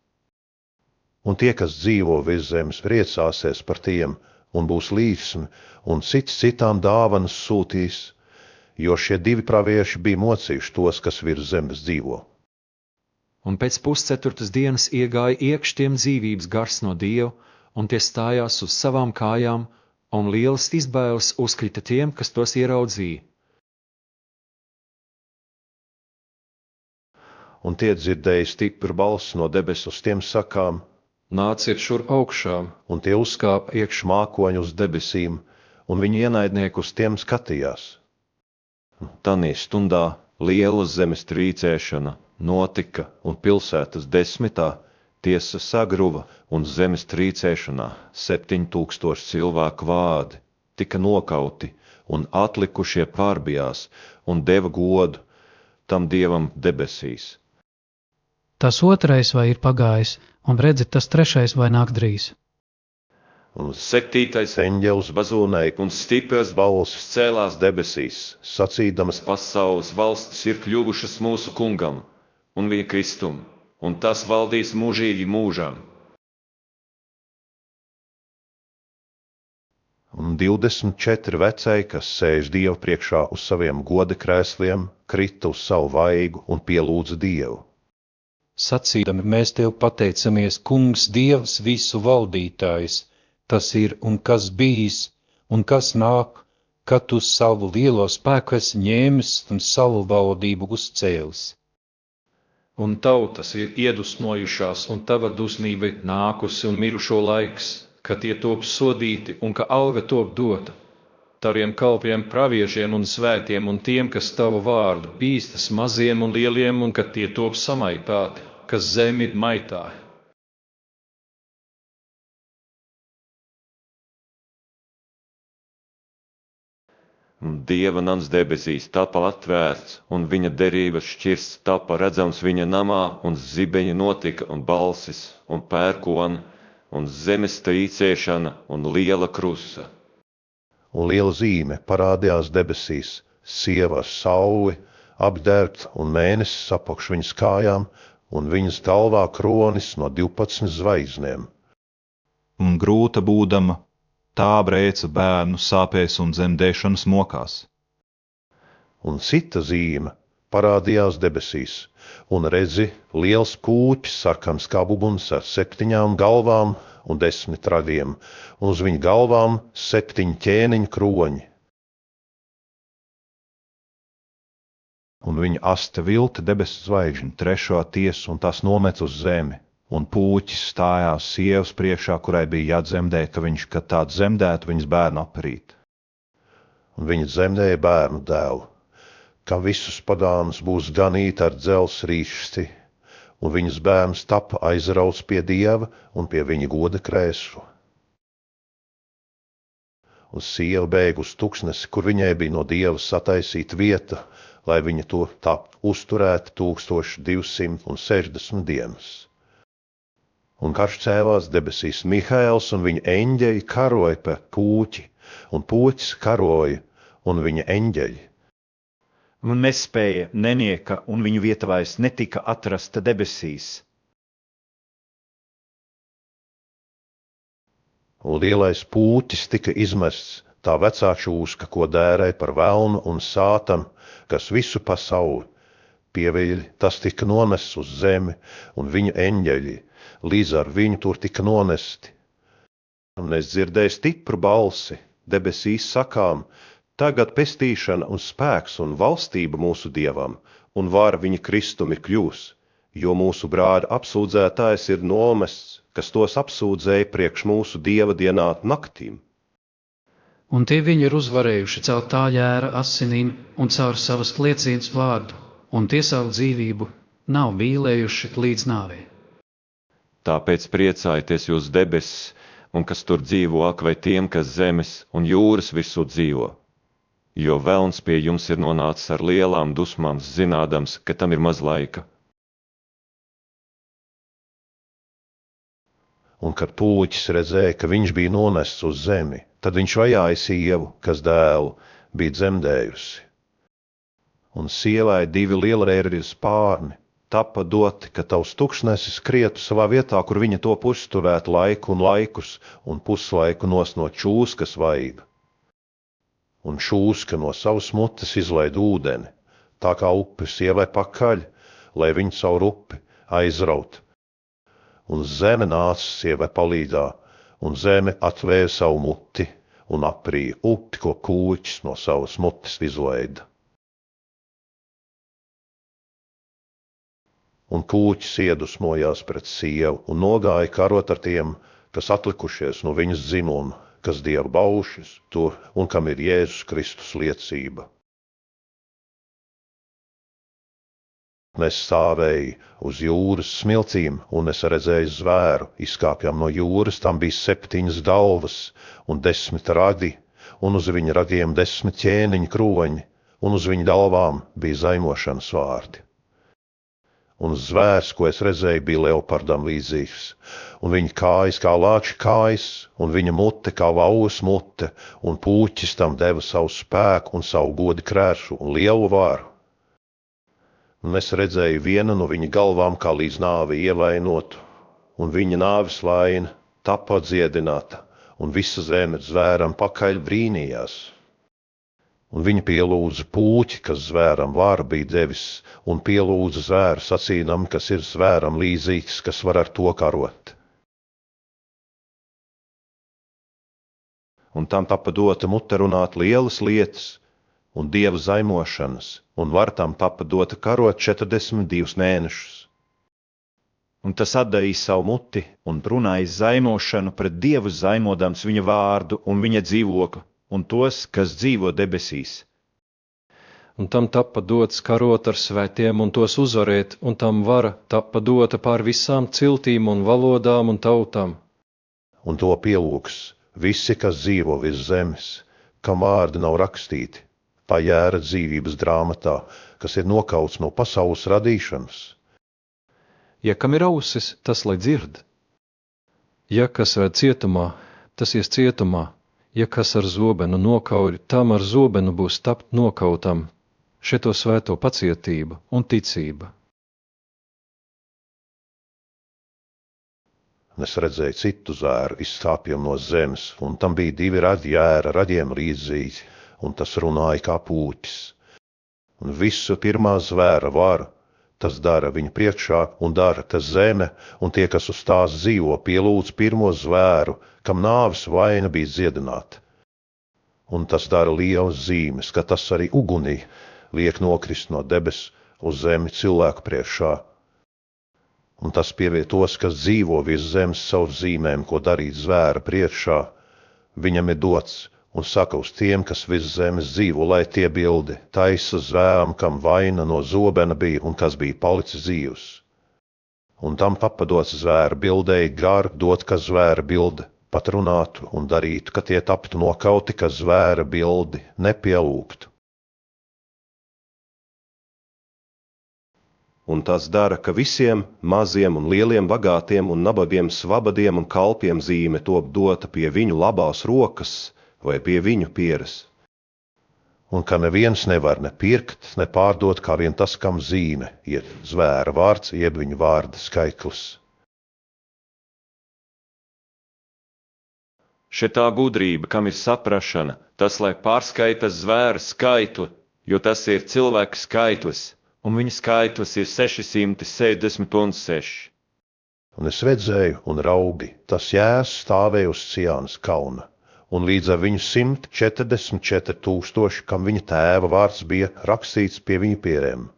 Un tie, kas dzīvo virs zemes, priecāsies par tiem, un būs līksmi, un cits citām dāvanas sūtīs, jo šie 2 pravieši bija mocījuši tos, kas virs zemes dzīvo. Un pēc 3/4 dienas iegāja iekš tiem dzīvības gars no Dieva, un tie stājās uz savām kājām, un lielas izbailes uzkrita tiem, kas tos ieraudzīja. Un tie dzirdēja stipru balsi no debesu uz tiem sakām: Nāciet šur augšā, un tie uzkāpa iekš mākoņu uz debesīm, un viņu ienaidnieki uz tiem skatījās. Tanī stundā liela zemes trīcēšana notika, un pilsētas 10. tiesa sagruva, un zemes trīcēšanā 7000 cilvēku vādi tika nokauti, un atlikušie pārbijās un deva godu tam Dievam debesīs. Tas otrais vai ir pagājis, un redzi, tas trešais vai nāk drīz. Un 7. eņģelis bazonēja, un stipras balsis cēlās debesīs, sacīdamas: Pasaules valstis ir kļuvušas mūsu kungam un viņa Kristum, un tas valdīs mūžīgi mūžam. Un 24 vecēji, kas sēž Dievu priekšā uz saviem goda krēsliem, krita uz savu vaigu un pielūdza Dievu. Sacīdami mēs tev pateicamies, kungs, Dievs visu valdītājs, tas ir un kas bijis, un kas nāk, kad tu savu lielo spēku esi ņēmis un savu valdību uzcēlis. Un tautas ir iedusmojušās, un tava dusmība ir nākusi un mirušo laiks, ka tie top sodīti un ka alga top dota. Taviem kalpiem praviešiem un svētiem un tiem, kas tavu vārdu bīstas maziem un lieliem, un ka tie top samaipāti. kas zemi maitāja. Un Dieva nams debesīs tapa atvērts, un viņa derības šķirsts tapa redzams viņa namā, un zibeņi notika, un balsis, un pērkona, un zemes trīcēšana, un liela krusa. Un liela zīme parādījās debesīs, sieva ar sauli, apģērbta, un mēnesis apakš viņas kājām, un viņas galvā kronis no 12 zvaigznēm. Un grūta būdama, tā brēca bērnu sāpēs un dzemdēšanas mokās. Un cita zīme parādījās debesīs, un redzi, liels pūķis sarkans kā uguns ar 7 galvām un 10 ragiem, un uz viņa galvām 7 ķēniņu kroņi. Un viņa asta vilta debesu zvaigžņu, 3. tiesu, un tās nomet uz zemi. Un pūķis stājās sievas priekšā, kurai bija jādzemdē, ka viņš, kad tā dzemdētu, viņas bērnu aprīt. Un viņa dzemdēja bērnu dēlu, kam visus padāmus būs ganīti ar dzelzs rīksti, un viņas bērns tapa aizrauts pie Dieva un pie viņa goda krēslu. Un sieva bēga uz tuksnesi, kur viņai bija no Dieva sataisīta vieta, lai viņa to tā uzturētu 1260 dienas. Un karš cēlās debesīs, Mihaēls un viņa eņģeļi karoja par pūķi, un pūķis karoja un viņa eņģeļi. Un nespēja nenieka, un viņu vieta vairs netika atrasta debesīs. Un lielais pūķis tika izmests, tā vecā čūska, ko dērēja par velnu un sātanu, kas visu pasauli pieviļ, tas tika nonests uz zemi, un viņa eņģeļi līdz ar viņu tur tika nonesti. Un es dzirdēju stipru balsi, debesīs sakām, tagad pestīšana un spēks un valstība mūsu Dievam, un vara viņa Kristum ir kļūs, jo mūsu brāļa apsūdzētājs ir nomests, kas tos apsūdzēja priekš mūsu Dieva dienā naktīm. Un tie viņi ir uzvarējuši caur tā jēra asinīm un caur savas liecības vārdu, un tie savu dzīvību nav mīlējuši līdz nāvei. Tāpēc priecājieties jūs debesis, un kas tur dzīvo, ak vai tiem, kas zemes un jūras virsū dzīvo. Jo velns pie jums ir nonācis ar lielām dusmām, zinādams, ka tam ir maz laika. Un kad pūķis redzēja, ka viņš bija nonests uz zemi, tad viņš vajāja sievu, kas dēlu bija dzemdējusi. Un sievai 2 lielrēri spārni tapa doti, ka tavs tuksnesis skrietu savā vietā, kur viņa to uzturētu laiku un laikus, un puslaiku nos no čūskas vaiga. Un čūska no savas mutes izlaid ūdeni, tā kā upe sievai pakaļ, lai viņa caur upi aizraut. Un zeme nāca sievai palīdzā, un zeme atvēra savu muti un aprīja upi, ko pūķis no savas mutes izlaida. Un pūķis iedusmojās pret sievu un nogāja karot ar tiem, kas atlikušies no viņas dzimuma, kas Dievu baušas tur un kam ir Jēzus Kristus liecība. Un es stāvēju uz jūras smiltīm, un es redzēju zvēru, izkāpjam no jūras, tam bija 7 galvas un 10 ragi, un uz viņa ragiem 10 ķēniņu kroņi, un uz viņa galvām bija zaimošanas vārdi. Un zvērs, ko es redzēju, bija leopardam līdzīgs, un viņa kājas kā lāča kājas, un viņa mute kā lauvas mute, un pūķis tam deva savu spēku un savu godu krēšu un lielu varu. Un es redzēju vienu no viņa galvām kā līdz nāvi ievainotu, un viņa nāves vaina tapa dziedināta, un visa zeme zvēram pakaļ brīnījās. Un viņa pielūdza pūķi, kas zvēram vāru bija devis, un pielūdza zvēru sacīdam, kas ir zvēram līdzīgs, kas var ar to karot. Un tam tapa dota mute runāt lielas lietas, un Dieva zaimošanas, un var tam tapa dota karot 42 mēnešus. Un tas atdarīja savu muti un runāja zaimošanu pret Dievu, zaimodams viņa vārdu un viņa dzīvokli, un tos, kas dzīvo debesīs. un tam tappa dots karot ar svētiem un tos uzvarēt, un tam vara tappa dota pār visām ciltīm un valodām un tautām. Un to pielūgs visi, kas dzīvo virs zemes, kam vārdi nav rakstīti, tā jēra dzīvības grāmatā, kas ir nokauts no pasaules radīšanas. Ja kam ir ausis, tas lai dzird. Ja kas ved cietumā, tas ies cietumā. Ja kas ar zobenu nokauj, tam ar zobenu būs tapt nokautam. Šito svēto pacietība un ticība. Un es redzēju citu zvēru izstāpjam no zemes, un tam bija 2 radi jēra radiem līdzīgi, un tas runāja kā pūķis. Un visu pirmā zvēra varu tas dara viņa priekšā, un dara tas zeme, un tie, kas uz tās dzīvo, pielūdz pirmo zvēru, kam nāves vaina bija dziedināta. Un tas dara lielas zīmes, ka tas arī ugunī liek nokrist no debes uz zemi cilvēku priekšā. Un tas pievietos, kas dzīvo virs zemes savu zīmēm, ko darīt zvēra priekšā, viņam ir dots, un saka uz tiem, kas virs zemes dzīvo, lai tie bildi taisa zvēram, kam vaina no zobena bija un kas bija palicis dzīvs. Un tam papadots zvēra bildēji gar dot, ka zvēra bilde pat runātu un darītu, ka tie taptu nokauti, ka zvēra bildi nepielūgtu. Un tas dara, ka visiem maziem un lieliem bagātiem un nabagiem svabadiem un kalpiem zīme top dota pie viņu labās rokas vai pie viņu pieres. Un ka neviens nevar ne pirkt, ne pārdot, kā vien tas, kam zīme ir zvēra vārds, jeb viņa vārda skaitlis. Šitā gudrība, kam ir saprašana, tas lai pārskaita zvēra skaitu, jo tas ir cilvēka skaitlis, un viņa skaitlis ir 666. Un es redzēju un raugi, tas jērs stāvēja uz Ciānas kalna, un līdz ar viņu 144 000, kam viņa tēva vārds bija rakstīts pie viņa pierēm.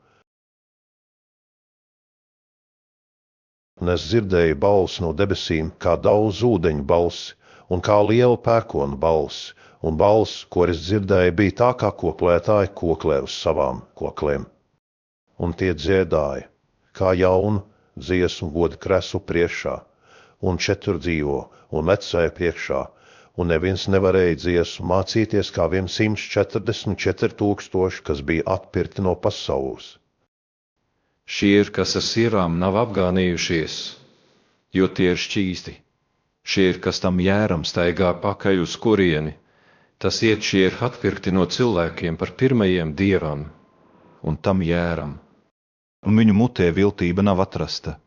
Un es dzirdēju balsi no debesīm, kā daudz ūdeņu balsi, un kā liela pērkona balsi, un balss, ko es dzirdēju, bija tā kā koklētāji koklē uz savām koklēm. Un tie dziedāja, kā jaunu dziesmu goda kreslu priekšā, un 4 dzīvo, un lecēja priekšā, un neviens nevarēja dziesmu mācīties kā 144 000, kas bija atpirkti no pasaules. Šie ir, kas ar sievām nav apgānījušies, jo tie ir šķīsti. Šie ir, kas tam jēram staigā pakaļ uz kurieni. Tas iet, šie ir atpirkti no cilvēkiem par pirmajiem dievam un tam jēram. Un viņu mutē viltība nav atrasta,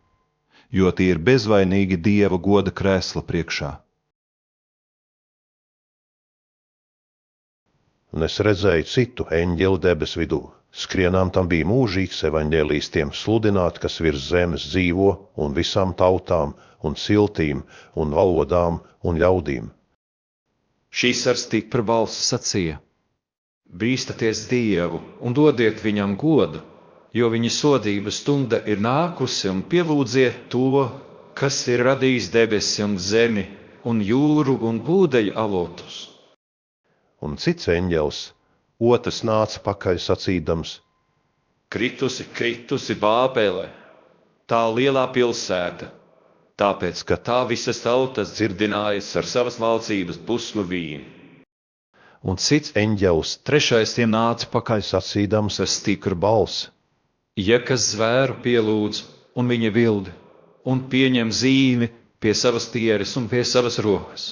jo tie ir bezvainīgi Dieva goda krēsla priekšā. Un es redzēju citu eņģeli debes vidū. Skrienām tam bija mūžīgs evaņģēlijs tiem sludināt, kas virs zemes dzīvo, un visām tautām, un ciltīm, un valodām, un ļaudīm. Šīs ar stipru balsi sacīja: Bīstaties Dievu un dodiet viņam godu, jo viņa sodības stunda ir nākusi, un pielūdziet to, kas ir radījis debesi un zemi, un jūru un ūdeņu avotus. Un cits eņģelis, otrs nāca pakaļ sacīdams: Kritusi, kritusi Bābele, tā lielā pilsēta, tāpēc, ka tā visas tautas dzirdinājas ar savas valcības puslu vīnu. Un cits eņģelis, trešais, tiem nāca pakaļ sacīdams ar stipru balsi: Ja kas zvēru pielūdz un viņa vildi, un pieņem zīmi pie savas pieres un pie savas rokas,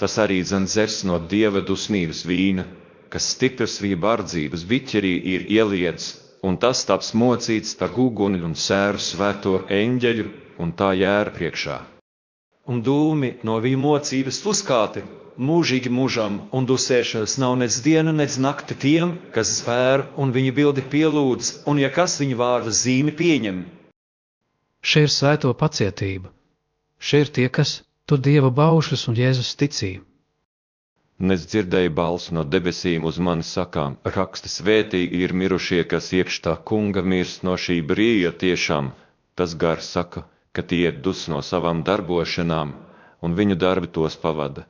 tas arī dzen dzers no Dieva dusmības vīna, kas stipras viņa bardzības biķerī ir ieliets, un tas taps mocīts ar uguni un sēru svēto eņģeļu un tā jēra priekšā. Un dūmi no viņa mocības uzkāti mūžīgi mūžam, un dusēšanas nav nec diena, nec nakti tiem, kas zvēru un viņa bildi pielūdz, un ja kas viņa vārda zīmi pieņem. Šie ir svēto pacietība. Šie ir tie, kas tur Dieva baušas un Jēzus ticību. Un es dzirdēju balsi no debesīm uz mani sakām: Raksti svētīgi ir mirušie, kas iekš tā kunga mirst no šī brīja tiešām. Tas gars saka, ka tie ir dus no savām darbošanām, un viņu darbi tos pavada.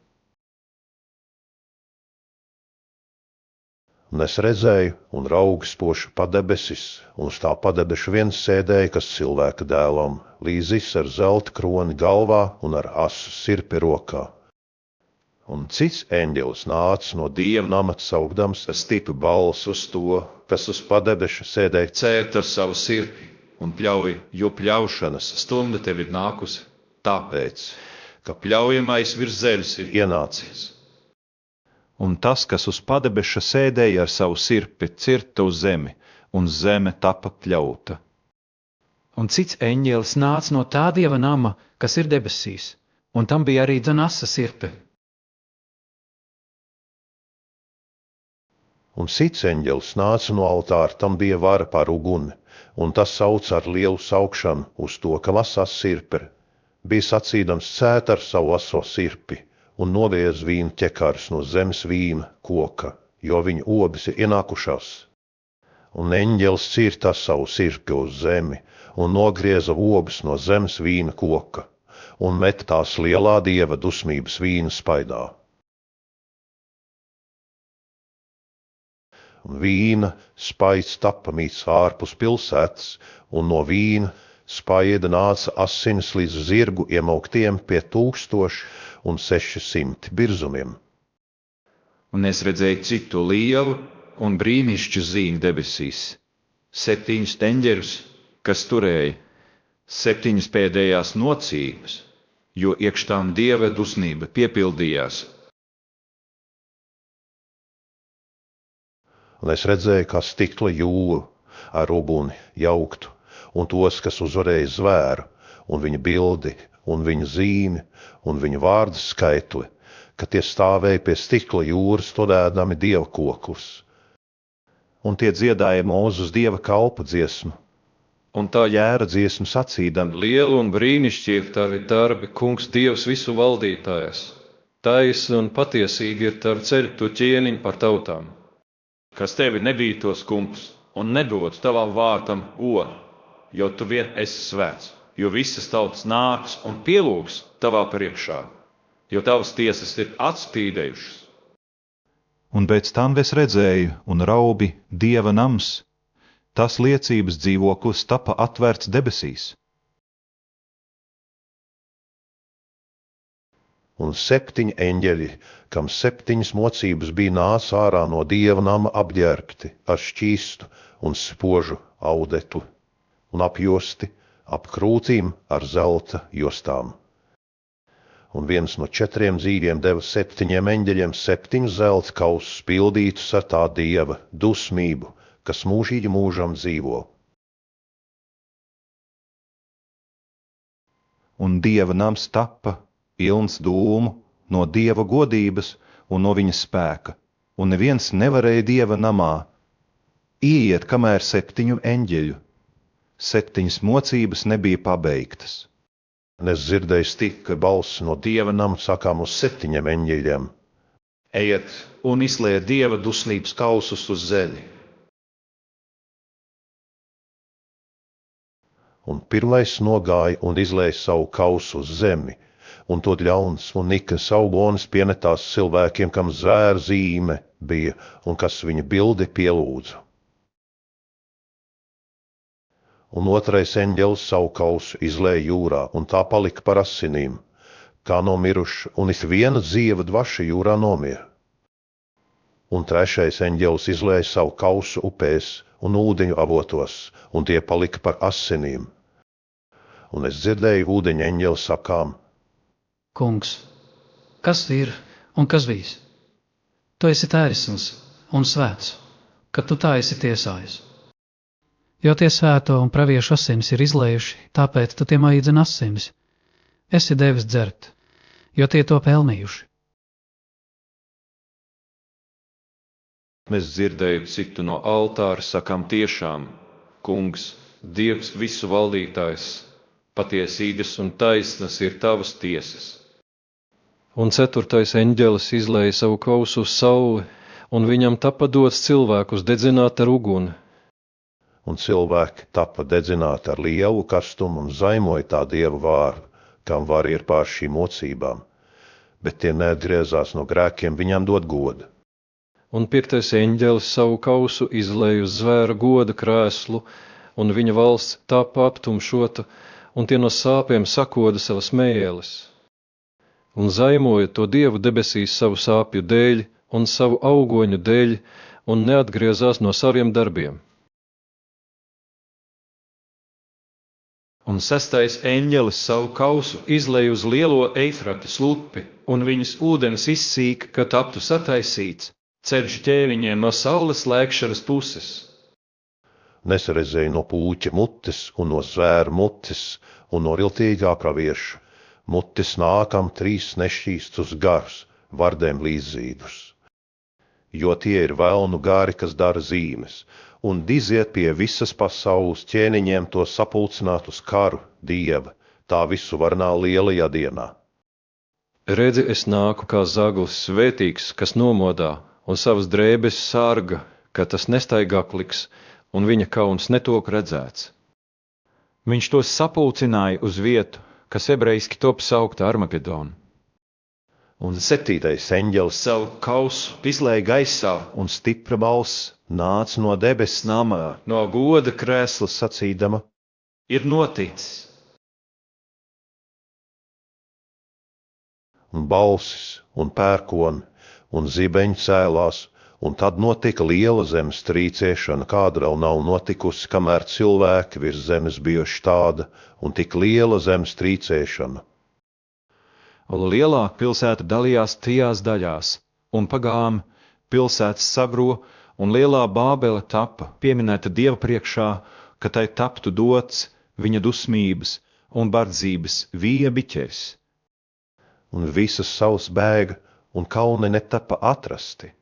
Un es redzēju, un raugi spoša padebesis, un uz tā padebeša viens sēdēja, kas cilvēka dēlam, līdzis ar zelta kroni galvā un ar asu sirpi rokā. Un cits eņģelis nāca no Dieva nama saukdams ar stipru balsi uz to, kas uz padebeša sēdēja, Cērt ar savu sirpi un pļauj, jo pļaušanas stunda tev ir nākusi, tāpēc, ka pļaujamais virs zemes ir ienācies. Un tas, kas uz padebeša sēdēja ar savu sirpi, cirta uz zemi, un zeme tapa pļauta. Un cits eņģelis nāca no tā Dieva nama, kas ir debesīs, un tam bija arī asa sirpe. Un cits eņģelis nāca no altāra, tam bija vara pār uguni, un tas sauca ar lielu saukšanu uz to, ka asā sirpe bija sacīdams cēt ar savu aso sirpi un noviez vīna ķekars no zemes vīna koka, jo viņa obis ir ienākušās. Un eņģelis cirta savu sirpi uz zemi un nogrieza obis no zemes vīna koka un met tās lielā Dieva dusmības vīna spaidā. Un vīna spaids tapa mīts ārpus pilsētas, un no vīna spaida nāca asinis līdz zirgu iemauktiem pie 1600 birzumiem. Un es redzēju citu lielu un brīnišķu zīmi debesīs, 7 eņģeļus, kas turēja 7 pēdējās nocības, jo iekš tām Dieva dusmība piepildījās. Un es redzēju, kā stikla jūru ar uguni jauktu, un tos, kas uzvarēja zvēru, un viņa bildi, un viņa zīmi, un viņa vārdu skaitli, ka tie stāvēja pie stikla jūras, todēdami Dieva koklus. Un tie dziedāja Mūzes Dieva kalpa dziesmu, un tā jēra dziesmu sacīdam, Lielu un brīnišķīgi ir tavi darbi, kungs Dievs visu valdītājs. Taisni un patiesīgi ir tavi ceļi tu ķēniņ par tautām. Kas tevi nebītos, kungs, un nedod tavam vārtam jo tu vien esi svēts, jo visas tautas nāks un pielūgs tavā priekšā, jo tavas tiesas ir atspīdējušas. Un pēc tam es redzēju, un raubi Dieva nams, tas liecības dzīvoklis tapa atvērts debesīs. Un 7 eņģeļi, kam 7 mocības bija nāca ārā no Dieva nama apģērbti ar šķīstu un spožu audekli, un apjosti ap krūtīm ar zelta jostām. Un viens no 4 zīļiem deva 7 eņģeļiem 7 zelta kausus pildītus ar tā Dieva dusmību, kas mūžīgi mūžam dzīvo. Un Dieva nams tapa pilns dūmu no Dieva godības un no viņa spēka, un neviens nevarēja Dieva namā ieiet, kamēr 7 eņģeļu 7 mocības nebija pabeigtas. Un es dzirdēju stikla balsi no Dieva nama sakām uz 7 eņģeļiem: Ejiet un izliet Dieva dusmības kausus uz zeļi. Un pirmais nogāja un izlēja savu kausu uz zemi, un to ļauns un niknas augonis pienetās cilvēkiem, kam zvēra zīme bija un kas viņa bildi pielūdza. Un otrais eņģelis savu kausu izlēja jūrā, un tā palika par asinīm, kā no miruša, un ik viena dzīva dvaša jūrā nomira. Un trešais eņģelis izlēja savu kausu upēs un ūdeņu avotos, un tie palika par asinīm. Un es dzirdēju ūdeņa eņģeli sakām: Kungs, kas ir un kas bijis? Tu esi taisns un svēts, ka tu tā esi tiesājis. Jo tie svēto un praviešu asinis ir izlējuši, tāpēc tu tiem aīdzini asinis. Esi devis dzert, jo tie to pelnījuši. Mēs dzirdēju citu no altāra sakām tiešām: Kungs, Dievs visu valdītājs, patiesības un taisnas ir tavas tiesas. Un 4. eņģelis izlēja savu kausu uz sauli, un viņam tapa dots cilvēkus dedzināt ar uguni. Un cilvēki tapa dedzināti ar lielu karstumu un zaimoja tā Dieva vārdu, kam var ir pār šīm mocībām, bet tie neatgriezās no grēkiem viņam dot godu. Un 5. eņģelis savu kausu izlēja uz zvēra goda krēslu, un viņa valsts tāpa aptumšota, un tie no sāpēm sakoda savas mēlis. Un zaimoja to Dievu debesīs savu sāpju dēļ un savu augoņu dēļ, un neatgriezās no saviem darbiem. Un 6. eņģelis savu kausu izlēja uz lielo Eifrates upi, un viņas ūdens izsīka, ka taptu sataisīts ceļš ķēviņiem no saules lēkšanas puses. Nesaredzēja no pūķa mutes un no zvēra mutes un no riltīgā pravieša. Mutes nākam 3 nešķīstus garus, vardēm līdzīdus. Jo tie ir velnu gari, kas dara zīmes, un diziet pie visas pasaules ķēniņiem to sapulcināt uz karu, Dieva, tā visu varnā lielajā dienā. Redzi, es nāku kā zaglis svētīgs, kas nomodā, un savas drēbes sarga, ka tas nestaigākliks, un viņa kauns netok redzēts. Viņš tos sapulcināja uz vietu, kas ebrejiski top saukta Armagedonu. Un 7. eņģelis Savu kausu izlēja gaisā, un stipra balss nāca no debesu namā, no goda krēsla sacīdama: ir noticis. Un balsis, un pērkoni, un zibeņi cēlās, un tad notika liela zemes trīcēšana, kāda vēl nav notikusi, kamēr cilvēki virs zemes bijuši tāda, un tik liela zemes trīcēšana. Un lielā pilsēta dalījās 3 daļās, un pagām pilsētas sagro, un lielā Bābele tapa, pieminēta Dieva priekšā, ka tai taptu dots viņa dusmības un bardzības vija biķers. Un visas savas bēga, un kalni netapa atrasti.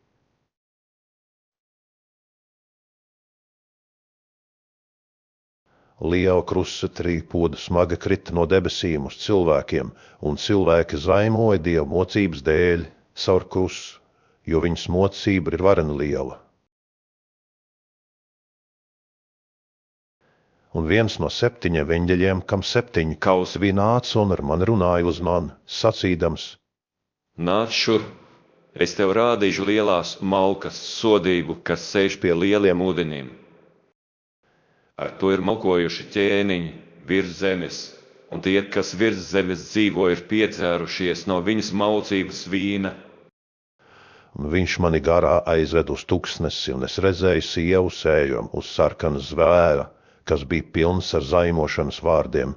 Liela krusta trīpoda smaga krita no debesīm uz cilvēkiem, un cilvēki zaimoja Dieva mocības dēļ caur krustu, jo viņas mocība ir varena liela. Un viens no 7 eņģeļiem, kam 7 kausi bija nāca un ar mani runāja uz mani, sacīdams: Nāc šur, es tev rādīšu lielās malkas sodību, kas sēž pie lieliem ūdeņiem. Ar to ir malkojuši ķēniņi virs zemes, un tie, kas virs zemes dzīvo, ir piedzērušies no viņas malcības vīna. Un viņš mani garā aizved uz tuksnesi, un es redzēju sievu sējumu uz sarkana zvēra, kas bija pilns ar zaimošanas vārdiem,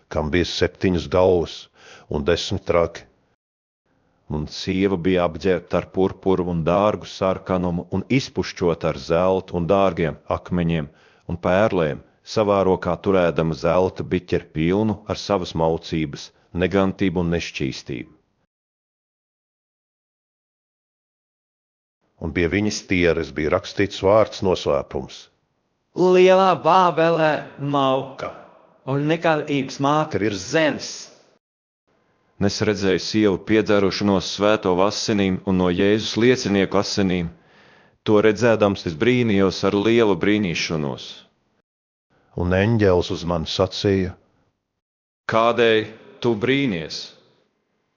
kam bija 7 galvas un 10 traki. Un sieva bija apģērbta ar purpuru un dārgu sarkanumu un izpušķota ar zeltu un dārgiem akmeņiem un pērlēm, savā rokā turēdama zelta biķeri pilnu ar savas maucības, negantību un nešķīstību. Un pie viņas tieres bija rakstīts vārds noslēpums: Lielā Bābelē malka, un nekādības māte ir zemes. Es redzēju sievu piedzērušanos svēto asinīm un no Jēzus liecinieku asinīm. To redzēdams es brīnījos ar lielu brīnīšanos. Un eņģelis uz mani sacīja: Kādēļ tu brīnies?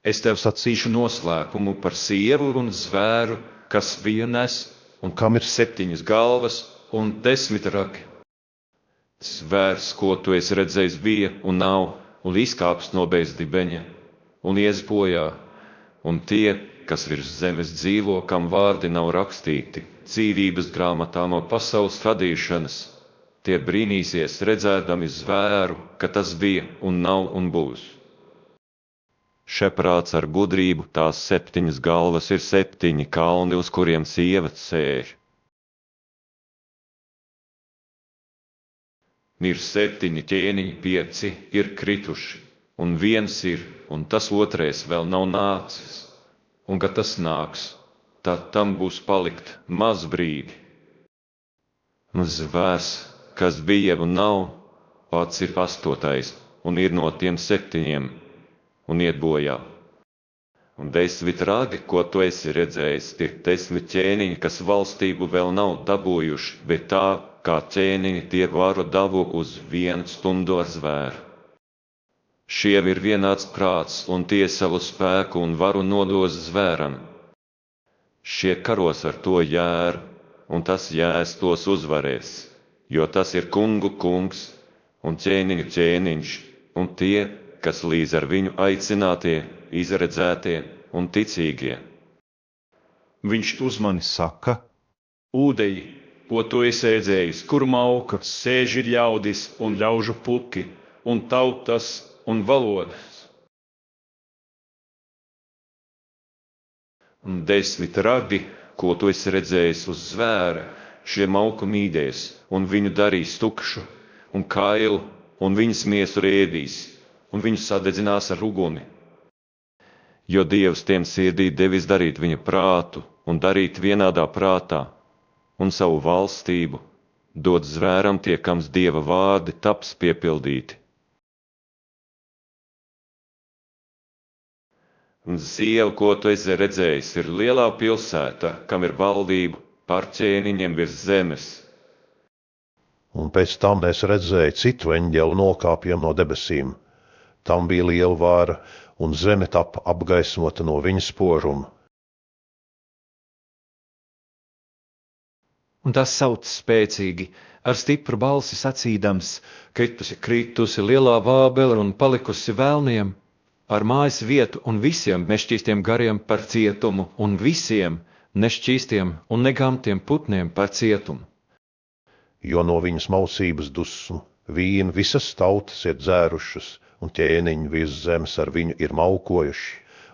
Es tev sacīšu noslēpumu par sievu un zvēru, kas viņu nes, un kam ir 7 galvas un 10 raki. Zvērs, ko tu esi redzējis, bija un nav, un izkāps no bezdibeņa, un ies bojā, un tie, kas virs zemes dzīvo, kam vārdi nav rakstīti dzīvības grāmatā no pasaules radīšanas, tie brīnīsies redzēdami zvēru, ka tas bija un nav un būs. Šeprāts ar gudrību, tās 7 galvas ir 7 kalni, uz kuriem sieva sēž. Ir 7 ķēniņi, 5 ir krituši, un 1 ir, un tas 2 vēl nav nācis. Un kad tas nāks, tad tam būs palikt maz brīdi. Un zvērs, kas bija un nav, pats ir 8, un ir no tiem 7, un iet bojā. Un 10 ragi, ko tu esi redzējis, ir 10 ķēniņi, kas valstību vēl nav dabūjuši, bet tā, kā ķēniņi tie varu dabū uz 1 stundu ar zvēru. Šiem ir vienāds prāts, un tie savu spēku un varu nodos zvēram. Šie karos ar to jēru, un tas jēs tos uzvarēs, jo tas ir kungu kungs un ķēniņu ķēniņš, un tie, kas līdz ar viņu aicinātie, izredzētie un ticīgie. Viņš uz mani saka: Ūdeji, ko tu esi ēdzējis, kur mauka, sēž ir ļaudis un ļaužu puki, un tautas un valodas. Un 10 ragi, ko tu esi redzējis uz zvēra, šie mauku mīdēs, un viņu darīs tukšu, un kailu, un viņas miesu ēdīs, un viņu sadedzinās ar uguni. Jo Dievs tiem sirdī devis darīt viņa prātu, un darīt vienādā prātā, un savu valstību dod zvēram tie, kams Dieva vārdi taps piepildīti. Un sieva, ko tu esi redzējis, ir lielā pilsēta, kam ir valdība pār ķēniņiem virs zemes. Un pēc tam es redzēju citu eņģeli nokāpjam no debesīm. Tam bija liela vāra, un zeme tapa apgaismota no viņa spožuma. Un tas sauc spēcīgi, ar stipru balsi sacīdams: Kritusi lielā Bābele un palikusi vēlniem, ar mājas vietu un visiem nešķīstiem gariem par cietumu, un visiem nešķīstiem un negamtiem putniem par cietumu. Jo no viņas mausības dusmu vīnu visas tautas ir dzērušas, un ķēniņi virs zemes ar viņu ir maukojuši,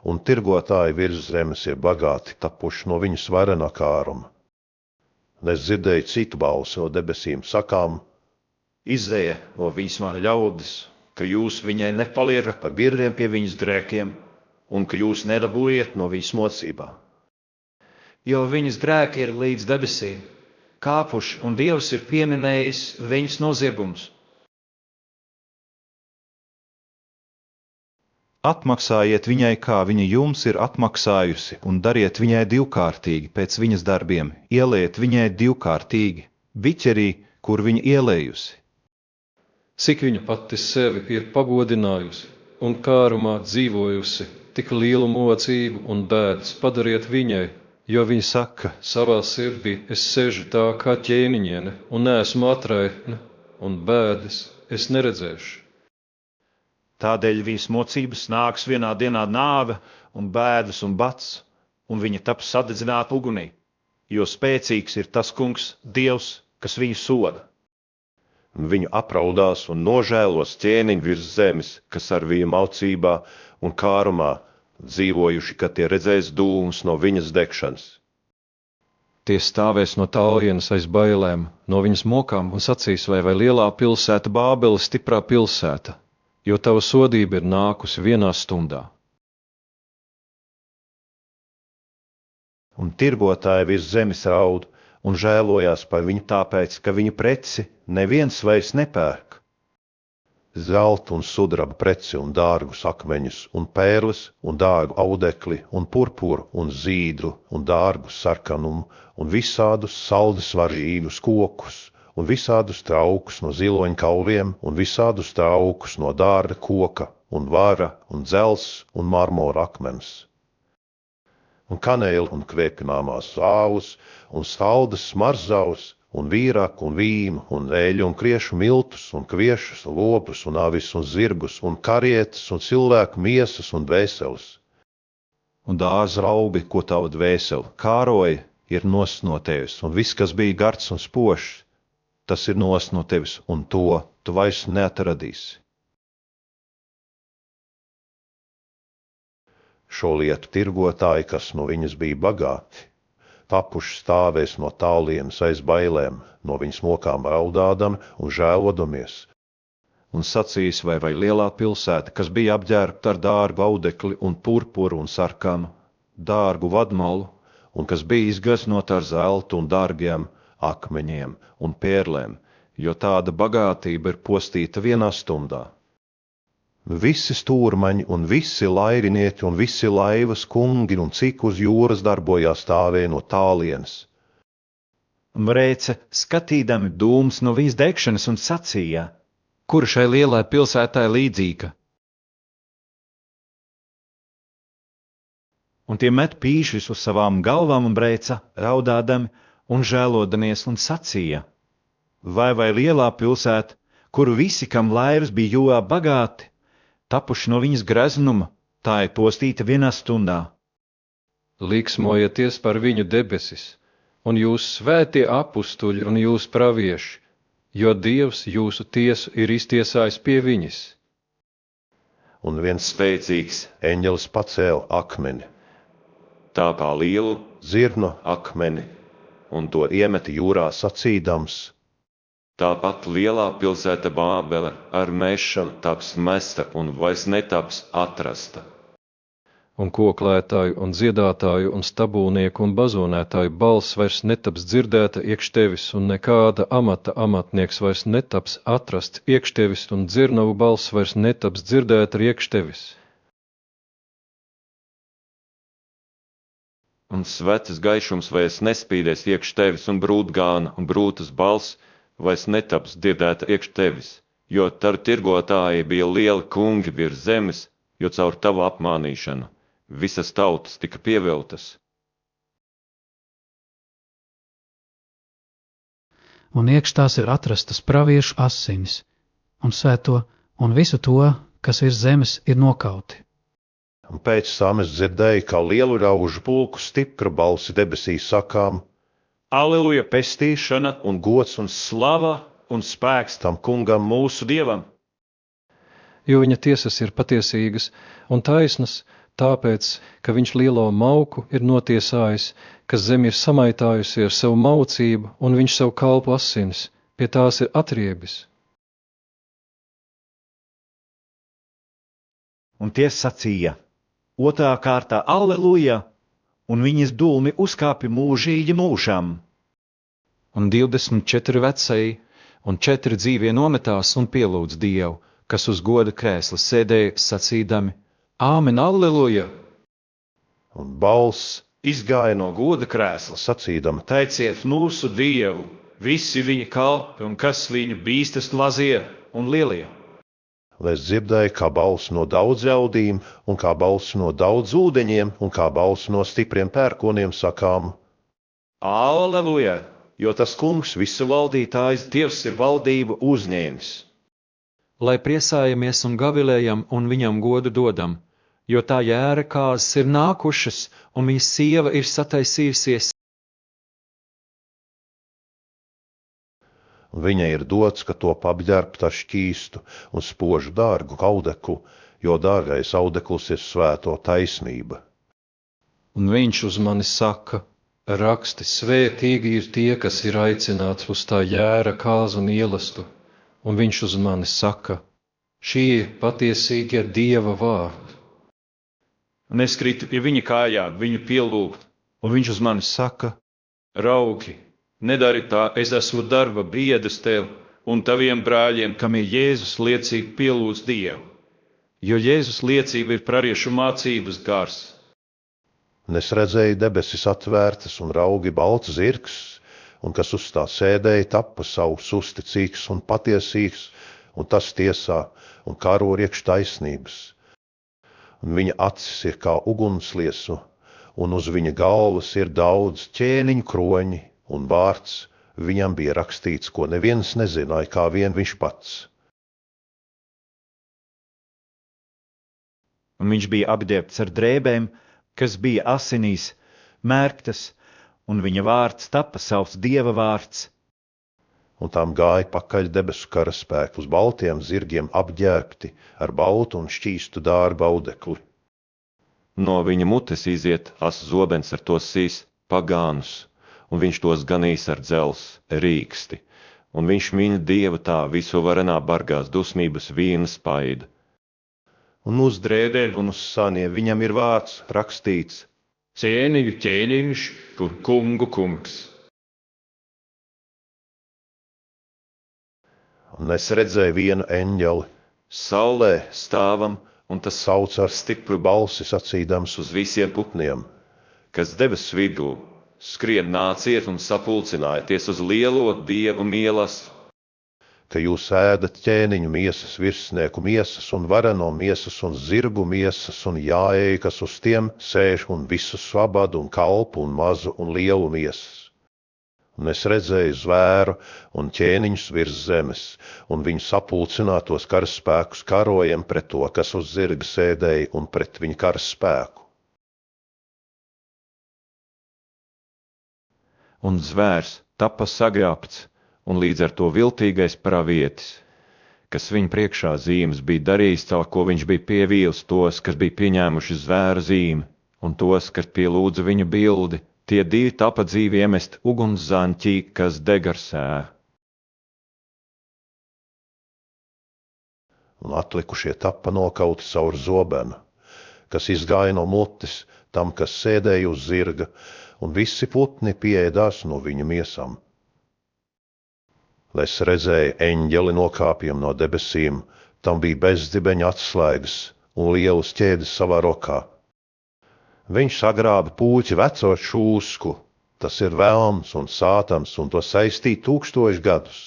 un tirgotāji virs zemes ir bagāti tapuši no viņu svarena kāruma. Un es dzirdēju citu balsi no debesīm sakām: Izēja no viņas mana ļaudis, ka jūs viņai nepaliekat par biedriem pie viņas grēkiem, un ka jūs nedabūjiet no viņas mocībā. Jo viņas grēki ir līdz debesīm kāpuši, un Dievs ir pieminējis viņas noziegumus. Atmaksājiet viņai, kā viņa jums ir atmaksājusi, un dariet viņai divkārtīgi pēc viņas darbiem, ieliet viņai divkārtīgi, biķerī, kur viņa ielējusi. Cik viņa pati sevi ir pagodinājusi un kārumā dzīvojusi, tik lielu mocību un bēdas padariet viņai, jo viņa saka: savā sirdī es sežu tā kā ķēniņiene, un neesmu atraitne, un bēdas es neredzēšu. Tādēļ viņas mocības nāks vienā dienā nāve un bēdas un bats, un viņa taps sadedzināta ugunī, jo spēcīgs ir tas kungs, Dievs, kas viņu soda. Viņu apraudās un nožēlos ķēniņi virs zemes, kas ar viņu maucībā un kārumā dzīvojuši, kad tie redzēs dūmus no viņas degšanas. Tie stāvēs no tālienes aiz bailēm, no viņas mokām un sacīs: vai lielā pilsēta Bābele stiprā pilsēta, jo tava sodība ir nākusi vienā stundā. Un tirgotāji virs zemes raud un žēlojās par viņu tāpēc, ka viņa preci neviens vairs nepērk. Zelta un sudraba preci un dārgus akmeņus un pērles un dārgu audekli un purpuru un zīdru un dārgu sarkanumu un visādus saldesvarīgus kokus un visādus traukus no ziloņkauliem un visādus traukus no dārda koka un vara un dzels un marmora akmens. Un kanēli un kvēpināmās zāvus un saldas smaržzaus un vīraku un vīnu un eļu un kriešu miltus un kviešus un lopus un avis un zirgus un karietes un cilvēku miesas un dvēseles. Un dārza raubi, ko tavu dvēseli kāroja, ir nos no tevis, un viss, kas bija gards un spožs, tas ir nos no tevis, un to tu vairs neatradīsi. Šo lietu tirgotāji, kas no viņas bija bagāti, tapuši stāvēs no tālienes aiz bailēm, no viņas mokām raudādami un žēlodamies. Un sacīs: vai lielā pilsēta, kas bija apģērbta ar dārgu audekli un purpuru un sarkanu, dārgu vadmalu, un kas bija izgaznota ar zeltu un dārgiem akmeņiem un pērlēm, jo tāda bagātība ir postīta vienā stundā. Visi stūrmaņi un visi laivinieki un visi laivas kungi un cik uz jūras darbojās stāvēja no tālienes. Un rēca, skatīdami dūmus no viņas degšanas, un sacīja: kur šai lielai pilsētai līdzīga? un tie met pīšus uz savām galvām un brēca, raudādami un žēlodamies, un sacīja: vai lielā pilsēta, kuru visi, kam laivas bija jūrā bagāti, tapuši no viņas greznuma, tā ir postīta vienā stundā. Liksmojieties par viņu debesis, un jūs svētie apustuļi un jūs pravieši, jo Dievs jūsu tiesu ir iztiesājis pie viņas. Un viens spēcīgs eņģelis pacēla akmeni, Tā kā lielu zirnu akmeni, un to iemeta jūrā sacīdams: tāpat lielā pilsēta Bābele ar mešanu taps mesta un vairs netaps atrasta. Un koklētāju un dziedātāju un stabulnieku un bazonētāju balss vairs netaps dzirdēta iekš tevis, un nekāda amata amatnieks vairs netaps atrasts iekš tevis, un dzirnavu balss vairs netaps dzirdēta iekš tevis. Un svetas gaišums vairs nespīdēs iekš tevis, un brūtgāna un brūtas balss vairs netaps dzirdēta iekš tevis, jo tavu tirgotāji bija lieli kungi virs zemes, jo caur tavu apmānīšanu visas tautas tika pieviltas. Un iekš tās ir atrastas praviešu asinis, un svēto, un visu to, kas ir zemes, ir nokauti. Un pēc tam es dzirdēju, kā lielu raužu pulku stipra balsi debesīs sakām: Aleluja, pestīšana un gods un slava un spēks tam kungam mūsu Dievam. Jo viņa tiesas ir patiesīgas un taisnas, tāpēc, ka viņš lielo mauku ir notiesājis, kas zemi ir samaitājusi ar savu maucību, un viņš savu kalpu asinis pie tās ir atriebis. Un tie sacīja: otrā kārtā Aleluja, un viņas dūmi uzkāpi mūžīgi mūžam. Un 24 vecēji un 4 dzīvie nometās un pielūdz Dievu, kas uz goda krēsla sēdēja, sacīdami: Āmen, Alleluja! Un balss izgāja no goda krēsla, sacīdama: teiciet mūsu Dievu, visi viņa kalpi un kas viņu bīstas lazie un lielie. Un es dzirdēju, kā balss no daudz ļaudīm, un kā balss no daudz ūdeņiem, un kā balss no stipriem pērkoniem sakām: Aleluja! Jo tas kungs, visu valdītājs, Dievs ir valdību uzņēmis. Lai priecājamies un gavilējam un viņam godu dodam, jo tā jēra kāzas ir nākušas, un viņa sieva ir sataisījusies. Un viņai ir dots, ka to apģērbta ar šķīstu un spožu dārgu audeklu, jo dārgais audekls ir svēto taisnība. Un viņš uz mani saka: raksti, svētīgi ir tie, kas ir aicināts uz tā jēra kāzu un ielastu. Un viņš uz mani saka: šie ir patiesīgie Dieva vārdi. Un es kritu pie viņa kājām, viņu pielūgt, un viņš uz mani saka: raugi, nedari tā, es esmu darba biedrs tev un taviem brāļiem, kam ir Jēzus liecība, pielūdz Dievu. Jo Jēzus liecība ir praviešu mācības gars. Un es redzēju debesis atvērtas un raugi balts zirgs, un kas uz tā sēdēja, tappa savs uzticīgs un patiesīgs, un tas tiesā un karo iekš taisnības. Un viņa acis ir kā ugunsliesu, un uz viņa galvas ir daudz ķēniņu kroņi, un vārds viņam bija rakstīts, ko neviens nezināja, kā vien viņš pats. Un viņš bija apģērbts ar drēbēm, kas bija asinīs, mērktas, un viņa vārds tappa savs Dieva vārds. Un tām gāja pakaļ debesu karaspēku uz baltiem zirgiem apģērbti ar baltu un šķīstu dārbu audekli. No viņa mutes iziet zobens ar to sīs pagānus, un viņš tos ganīs ar dzels rīksti, un viņš min Dieva tā visu varenā bargās dusmības vīna spaida. Un uz drēdēm un uz saniem viņam ir vārds rakstīts: Cienīju ķēniņš, kur kungu kungs. Un es redzēju vienu eņģeli saulē stāvam, un tas sauc ar stipru balsi sacīdams uz visiem putniem, kas debesu vidū skrien, nāciet un sapulcinājieties uz lielo Dievu mīlestību. ka jūs ēdat ķēniņu miesas, virsnieku miesas un vareno miesas un zirgu miesas un jāēj, kas uz tiem sēž un visu svabadu un kalpu un mazu un lielu miesas. Un es redzēju zvēru un ķēniņus virs zemes, un viņu sapulcinātos karaspēkus karojam pret to, kas uz zirga sēdēja, un pret viņu karaspēku. Un zvērs tapa sagrābts, un līdz ar to viltīgais pravietis, kas viņa priekšā zīmes bija darījis, caur ko viņš bija pievīlis tos, kas bija pieņēmuši zvēra zīmi, un tos, kas pielūdza viņa bildi, tie divi tapa dzīvi iemest ugunszaņķī, kas deg ar sēru. Un atlikušie tapa nokauti caur zobenu, kas izgāja no mutes tam, kas sēdēja uz zirga, un visi putni pieēdās no viņa miesām. Es redzēju eņģeli nokāpjam no debesīm, tam bija bezdibeņa atslēgas un lielas ķēdes savā rokā. Viņš sagrāba pūķi veco šūsku, tas ir velns un sātans, un to saistīja 1000 gadus.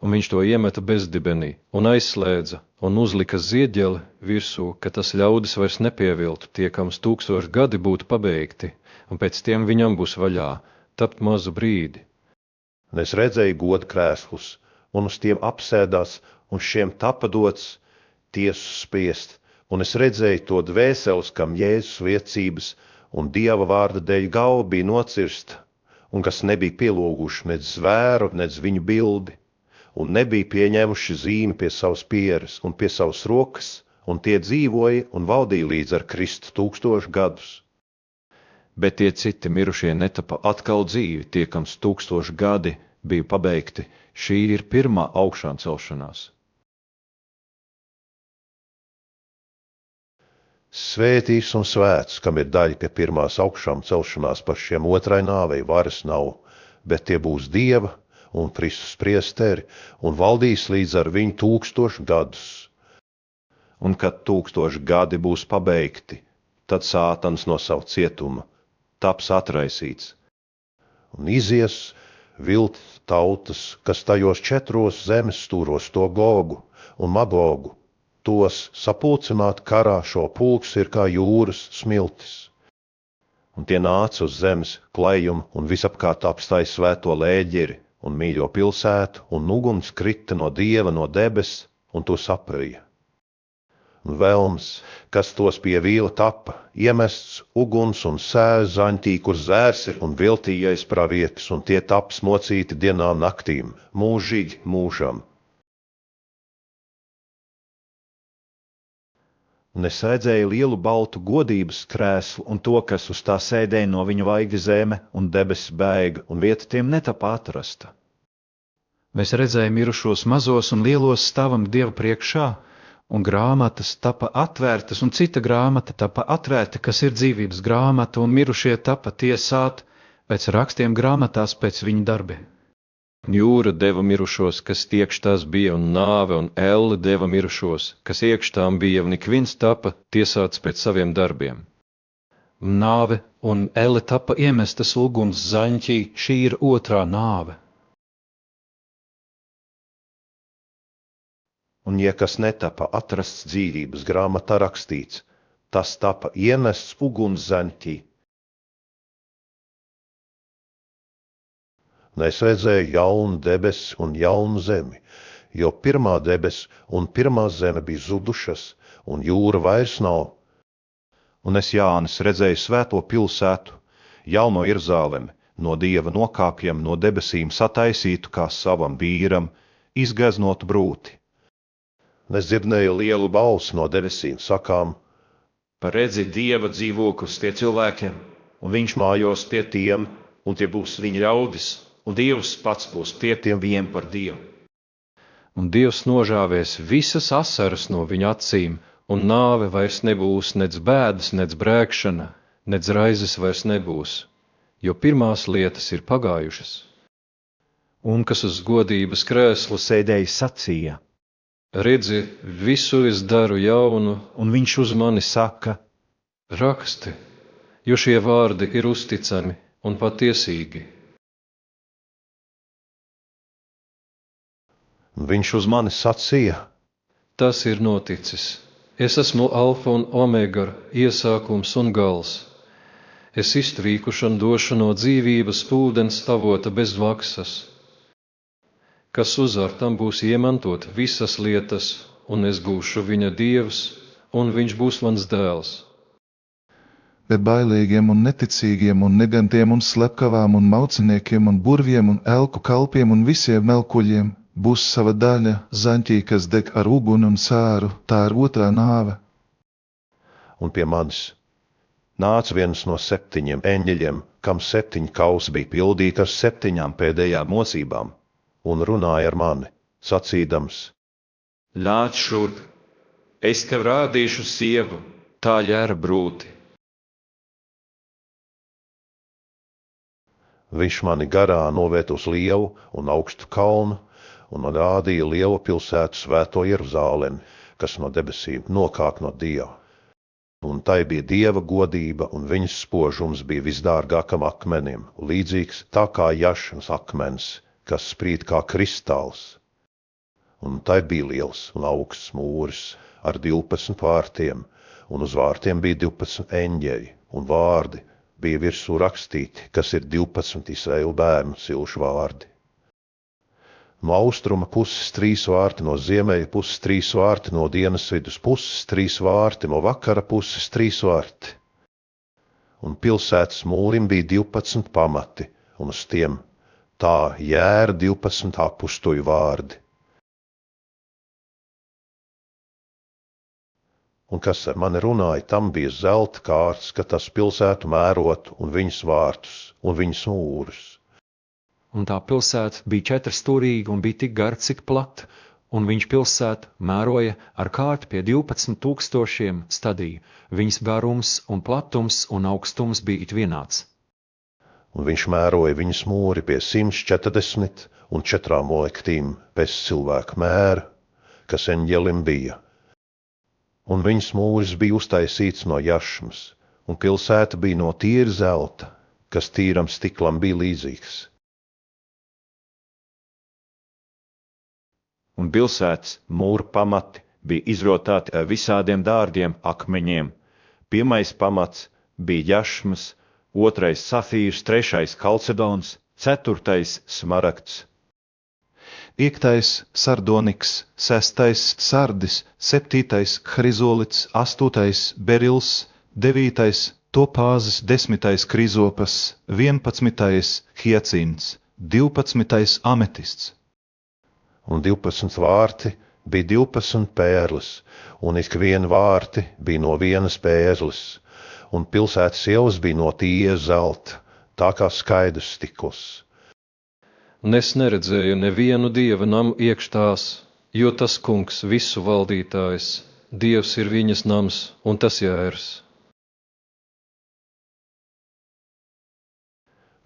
Un viņš to iemeta bezdibenī un aizslēdza un uzlika zieģeli virsū, ka tas ļaudis vairs nepieviltu, tie, kams 1000 gadi būtu pabeigti, un pēc tiem viņam būs vaļā tapt mazu brīdi. Un es redzēju goda krēslus, un uz tiem apsēdās, un šiem tapa dots tiesu spriest, un es redzēju to dvēseles, kam Jēzus liecības un Dieva vārda dēļ galva bija nocirsta, un kas nebija pielūguši nec zvēru, nec viņu bildi, un nebija pieņēmuši zīmi pie savas pieres un pie savas rokas, un tie dzīvoja un valdīja līdz ar Kristu 1000 gadus. Bet tie citi mirušie netapa atkal dzīvi, tie, kams 1000 gadi bija pabeigti. Šī ir pirmā augšām celšanās. Svētīts un svēts, kam ir daļa pie pirmās augšām celšanās, par šiem otrai nāvei varas nav, bet tie būs Dieva un Kristus priesteri un valdīs līdz ar viņu 1000 gadus. Un kad 1000 gadi būs pabeigti, tad Sātans no savu cietuma taps atraisīts. Un izies vilti tautas, kas tajos 4 zemes stūros to Gogu un Magogu, tos sapulcināt karā šo pulks ir kā jūras smiltis. Un tie nāca uz zemes klejumu un visapkārt apstāja svēto lēģeri un mīļo pilsētu, un uguns krita no Dieva no debes, un to saprīja. Un velns, kas tos pie vīla tapa, iemests uguns un sēs zaņtī, kur zērs ir un viltīgais pravietis, un tie tap smocīti dienām naktīm, mūžīgi mūžam. Un es redzēju lielu baltu godības krēslu un to, kas uz tā sēdēja, no viņa vaiga zeme un debesis bēga, un vieta tiem netapa atrasta. Es redzēju mirušos mazos un lielos stāvam Dieva priekšā, un grāmatas tapa atvērtas, un cita grāmata tapa atvērta, kas ir dzīvības grāmata, un mirušie tapa tiesāti pēc rakstiem grāmatās pēc viņa darbiem. Jūra deva mirušos, kas iekš tās bija, un nāve un elle deva mirušos, kas iekš tām bija, un ik viens tapa tiesāts pēc saviem darbiem. Nāve un elle tapa iemestas uguns zaņķī, šī ir otrā nāve. Un ja kas netapa atrasts dzīvības grāmatā rakstīts, tas tapa iemests uguns zaņķī. Un es redzēju jaunu debesi un jaunu zemi, jo pirmā debes un pirmā zeme bija zudušas, un jūra vairs nav. Un es, Jānis, redzēju svēto pilsētu, jauno Jeruzalemi, no Dieva nokāpjam no debesīm sataisītu kā savam vīram, izgaznotu brūti. Un es dzirdēju lielu balsi no debesīm sakām: Paredzi Dieva dzīvoklis tie cilvēkiem, un viņš mājos pie tiem, un tie būs viņa ļaudis, un Dievs pats būs pie tiem vien par Dievu. Un Dievs nožāvēs visas asaras no viņa acīm, un nāve vairs nebūs, nec bēdas, nec brēkšana, nec raizes vairs nebūs, jo pirmās lietas ir pagājušas. Un kas uz godības krēslu sēdēja sacīja: Redzi, visu es daru jaunu, un viņš uz mani saka: raksti, jo šie vārdi ir uzticami un patiesīgi. Un viņš uz mani sacīja: Tas ir noticis. Es esmu alfa un omega, iesākums un gals. Es iztrīkušu un došu no dzīvības ūdens avota bez maksas. Kas uzvar, tam būs iemantot visas lietas, un es būšu viņa dievs, un viņš būs mans dēls. Bet bailīgiem un neticīgiem un negantiem un slepkavām un mauciniekiem un burviem un elku kalpiem un visiem melkuļiem būs sava daļa zaņķī, kas deg ar uguni un sāru, tā ir otrā nāve. Un pie manis nāca viens no 7 eņģeļiem, kam 7 kausi bija pildīti ar 7 pēdējām mocībām, un runāja ar mani, sacīdams: Nāc šurp, es tev rādīšu sievu, tā ģēra brūti. Viņš mani garā noved uz lielu un augstu kalnu, un rādīja lielu pilsētu svēto Jeruzālemi, kas no debesīm nokāk no Dieva. Un tai bija Dieva godība, un viņas spožums bija visdārgākam akmenim, līdzīgs tā kā jašas akmens, kas sprīd kā kristāls. Un tai bija liels un augsts mūris ar 12 vārtiem, un uz vārtiem bija 12 eņģeļi, un vārdi bija virsū rakstīti, kas ir 12 Izraēlu bērnu cilšu vārdi. No austruma puses 3 vārti, no ziemeļa puses 3 vārti, no dienasvidus puses 3 vārti, no vakara puses 3 vārti. Un pilsētas mūrim bija 12 pamati, un uz tiem tā jēra 12 apustuļu vārdi. Un kas ar mani runāja, tam bija zelta kārts, ka tas pilsētu mērotu un viņas vārtus un viņas mūrus. Un tā pilsēta bija 4-stūrīga un bija tik gara, cik plata, un viņš pilsētu mēroja ar kārti pie 12,000 stadiju. Viņas garums un platums un augstums bija it vienāds. Un viņš mēroja viņas mūri pie 140 un 4 molektīm pēc cilvēka mēra, kas eņģelim bija. Un viņas mūris bija uztaisīts no jašmas, un pilsēta bija no tīra zelta, kas tīram stiklam bija līdzīgs. Un pilsētas mūra pamati bija izrotāti ar visādiem dārgiem akmeņiem. Pirmais pamats bija jašmas, 2. safīrs, 3. kalcedons, 4. smaragds. 5. sardoniks, 6. sardis, 7. hrizolits, 8. berils, 9. topāzis, 10. krizopas, 11. hiacints, 12. ametists. Un 12 vārti bija 12 pērles, un ik viena vārti bija no vienas pērles, un pilsētas ielas bija no tīra zelta, tā kā skaidrs stikls. Un es neredzēju nevienu dieva namu iekštās, jo tas kungs visu valdītājs, Dievs ir viņas nams un tas jērs.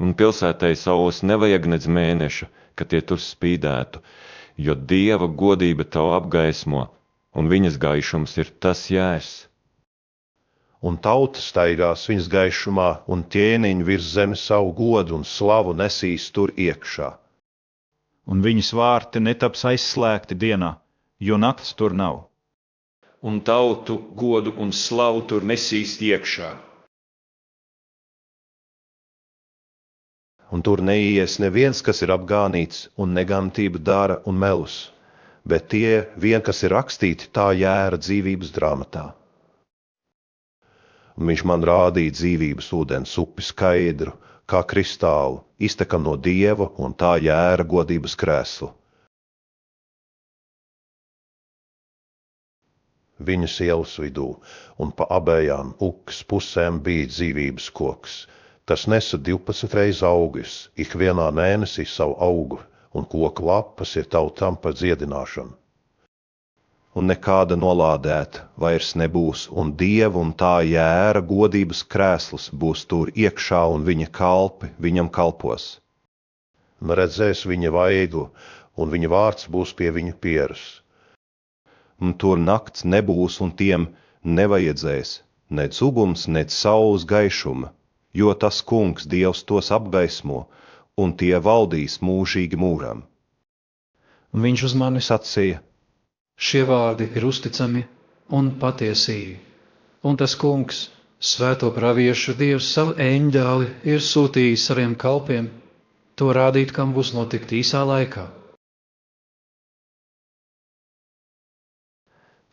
Un pilsētai saules nevajag nedz mēneša, ka tie tur spīdētu, jo Dieva godība tavu apgaismo, un viņas gaišums ir tas jērs. Un tauta staigās viņas gaišumā, un ķēniņi virs zemes savu godu un slavu nesīs tur iekšā. Un viņas vārti netaps aizslēgti dienā, jo nakts tur nav. Un tautu godu un slavu tur nesīs iekšā. Un tur neies neviens, kas ir apgānīts un negantību dara un melus, bet tie vien, kas ir rakstīti tā jēra dzīvības grāmatā. Un viņš man rādīja dzīvības ūdens upi skaidru, kā kristālu, iztekam no Dieva un tā jēra godības krēslu. Viņas ielas vidū un pa abējām ukas pusēm bija dzīvības koks. Tas nesa 12 reiz augus, ik vienā mēnesī savu augu, un koku lapas ir tautām par dziedināšanu. Un nekāda nolādēta vairs nebūs, un Dieva un tā jēra godības krēsls būs tur iekšā, un viņa kalpi viņam kalpos. Un redzēs viņa vaigu, un viņa vārds būs pie viņa pieras. Un tur nakts nebūs, un tiem nevajadzēs nec uguns, nec saules gaišuma, jo tas kungs Dievs tos apgaismo, un tie valdīs mūžīgi mūžam. Un viņš uz mani sacīja: Šie vārdi ir uzticami un patiesīgi. Un tas kungs, svēto praviešu Dievs, savu eņģeli ir sūtījis saviem kalpiem, to rādīt, kam būs notikt īsā laikā.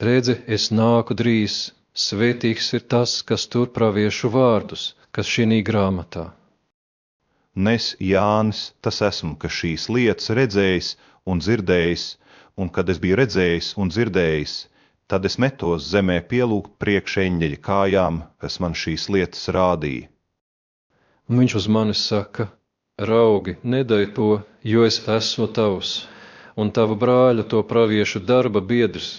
Redzi, es nāku drīz, svētīgs ir tas, kas tur praviešu vārdus, kas šī grāmatā. Nes Jānis, tas esmu, kas šīs lietas redzējis un dzirdējis, un kad es biju redzējis un dzirdējis, tad es metos zemē pielūgt priekš eņģeļa kājām, kas man šīs lietas rādīja. Un viņš uz mani saka: Raugi, nedari to, jo es esmu tavs, un tava brāļa to praviešu darba biedrs,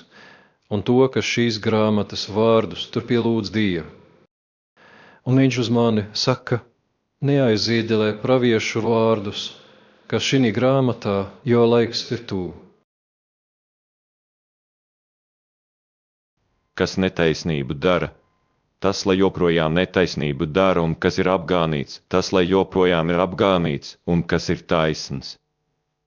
un to, kas šīs grāmatas vārdus tur pielūdz Dievu. Un viņš uz mani saka: Neaiziedelē praviešu vārdus, kas šī grāmatā, jo laiks ir tuvu. Kas netaisnību dara, tas, lai joprojām netaisnību dara, un kas ir apgānīts, tas, lai joprojām ir apgānīts, un kas ir taisns.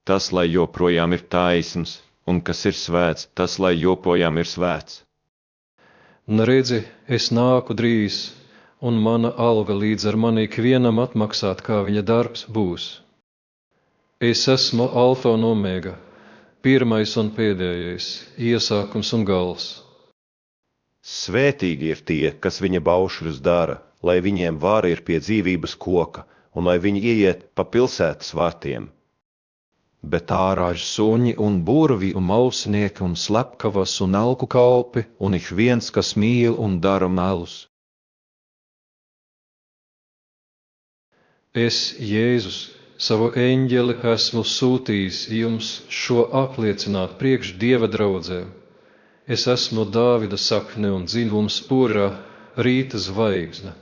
Tas, lai joprojām ir taisns, un kas ir svēts, tas, lai joprojām ir svēts. Un redzi, es nāku drīz, un mana alga līdz ar mani ikvienam atmaksāt, kā viņa darbs būs. Es esmu alfa un omega, pirmais un pēdējais, iesākums un gals. Svētīgi ir tie, kas viņa baušļus dara, lai viņiem vāra ir pie dzīvības koka, un lai viņi ieiet pa pilsētas vārtiem. Bet ārā ir suņi un burvi un mausnieki un slepkavas un elku kalpi, un ik viens, kas mīl un dara melus. Es, Jēzus, savu eņģeli esmu sūtījis jums šo apliecināt priekš Dieva draudzēm. Es esmu Dāvida sakne un dzimums purā rīta zvaigzne.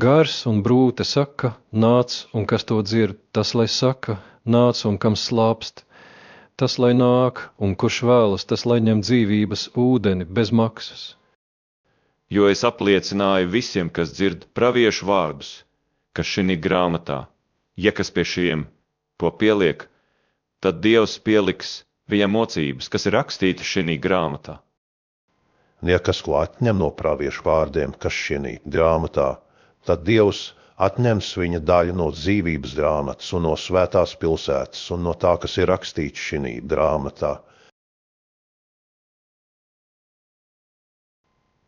Gars un brūte saka: Nāc, un kas to dzird, tas lai saka: Nāc, un kam slāpst, tas lai nāk, un kurš vēlas, tas lai ņem dzīvības ūdeni bez maksas. Jo es apliecināju visiem, kas dzird praviešu vārdus, kas šī grāmatā, ja kas pie šiem to pieliek, tad Dievs pieliks viņam mocības, kas ir rakstīti šī grāmatā. Ja kas ko atņem no praviešu vārdiem, kas šī grāmatā, tad Dievs atņems viņa daļu no dzīvības grāmatas un no svētās pilsētas un no tā, kas ir rakstīts šī grāmatā.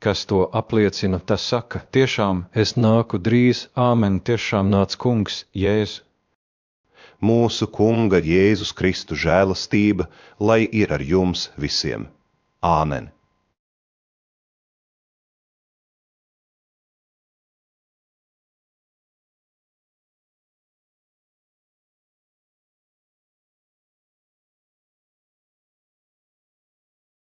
kas to apliecina, tas saka: Tiešām Es nāku drīz, āmen, tiešām nāc kungs, Jēzu. Mūsu Kunga Jēzus Kristu žēlastība, lai ir ar jums visiem. Āmen!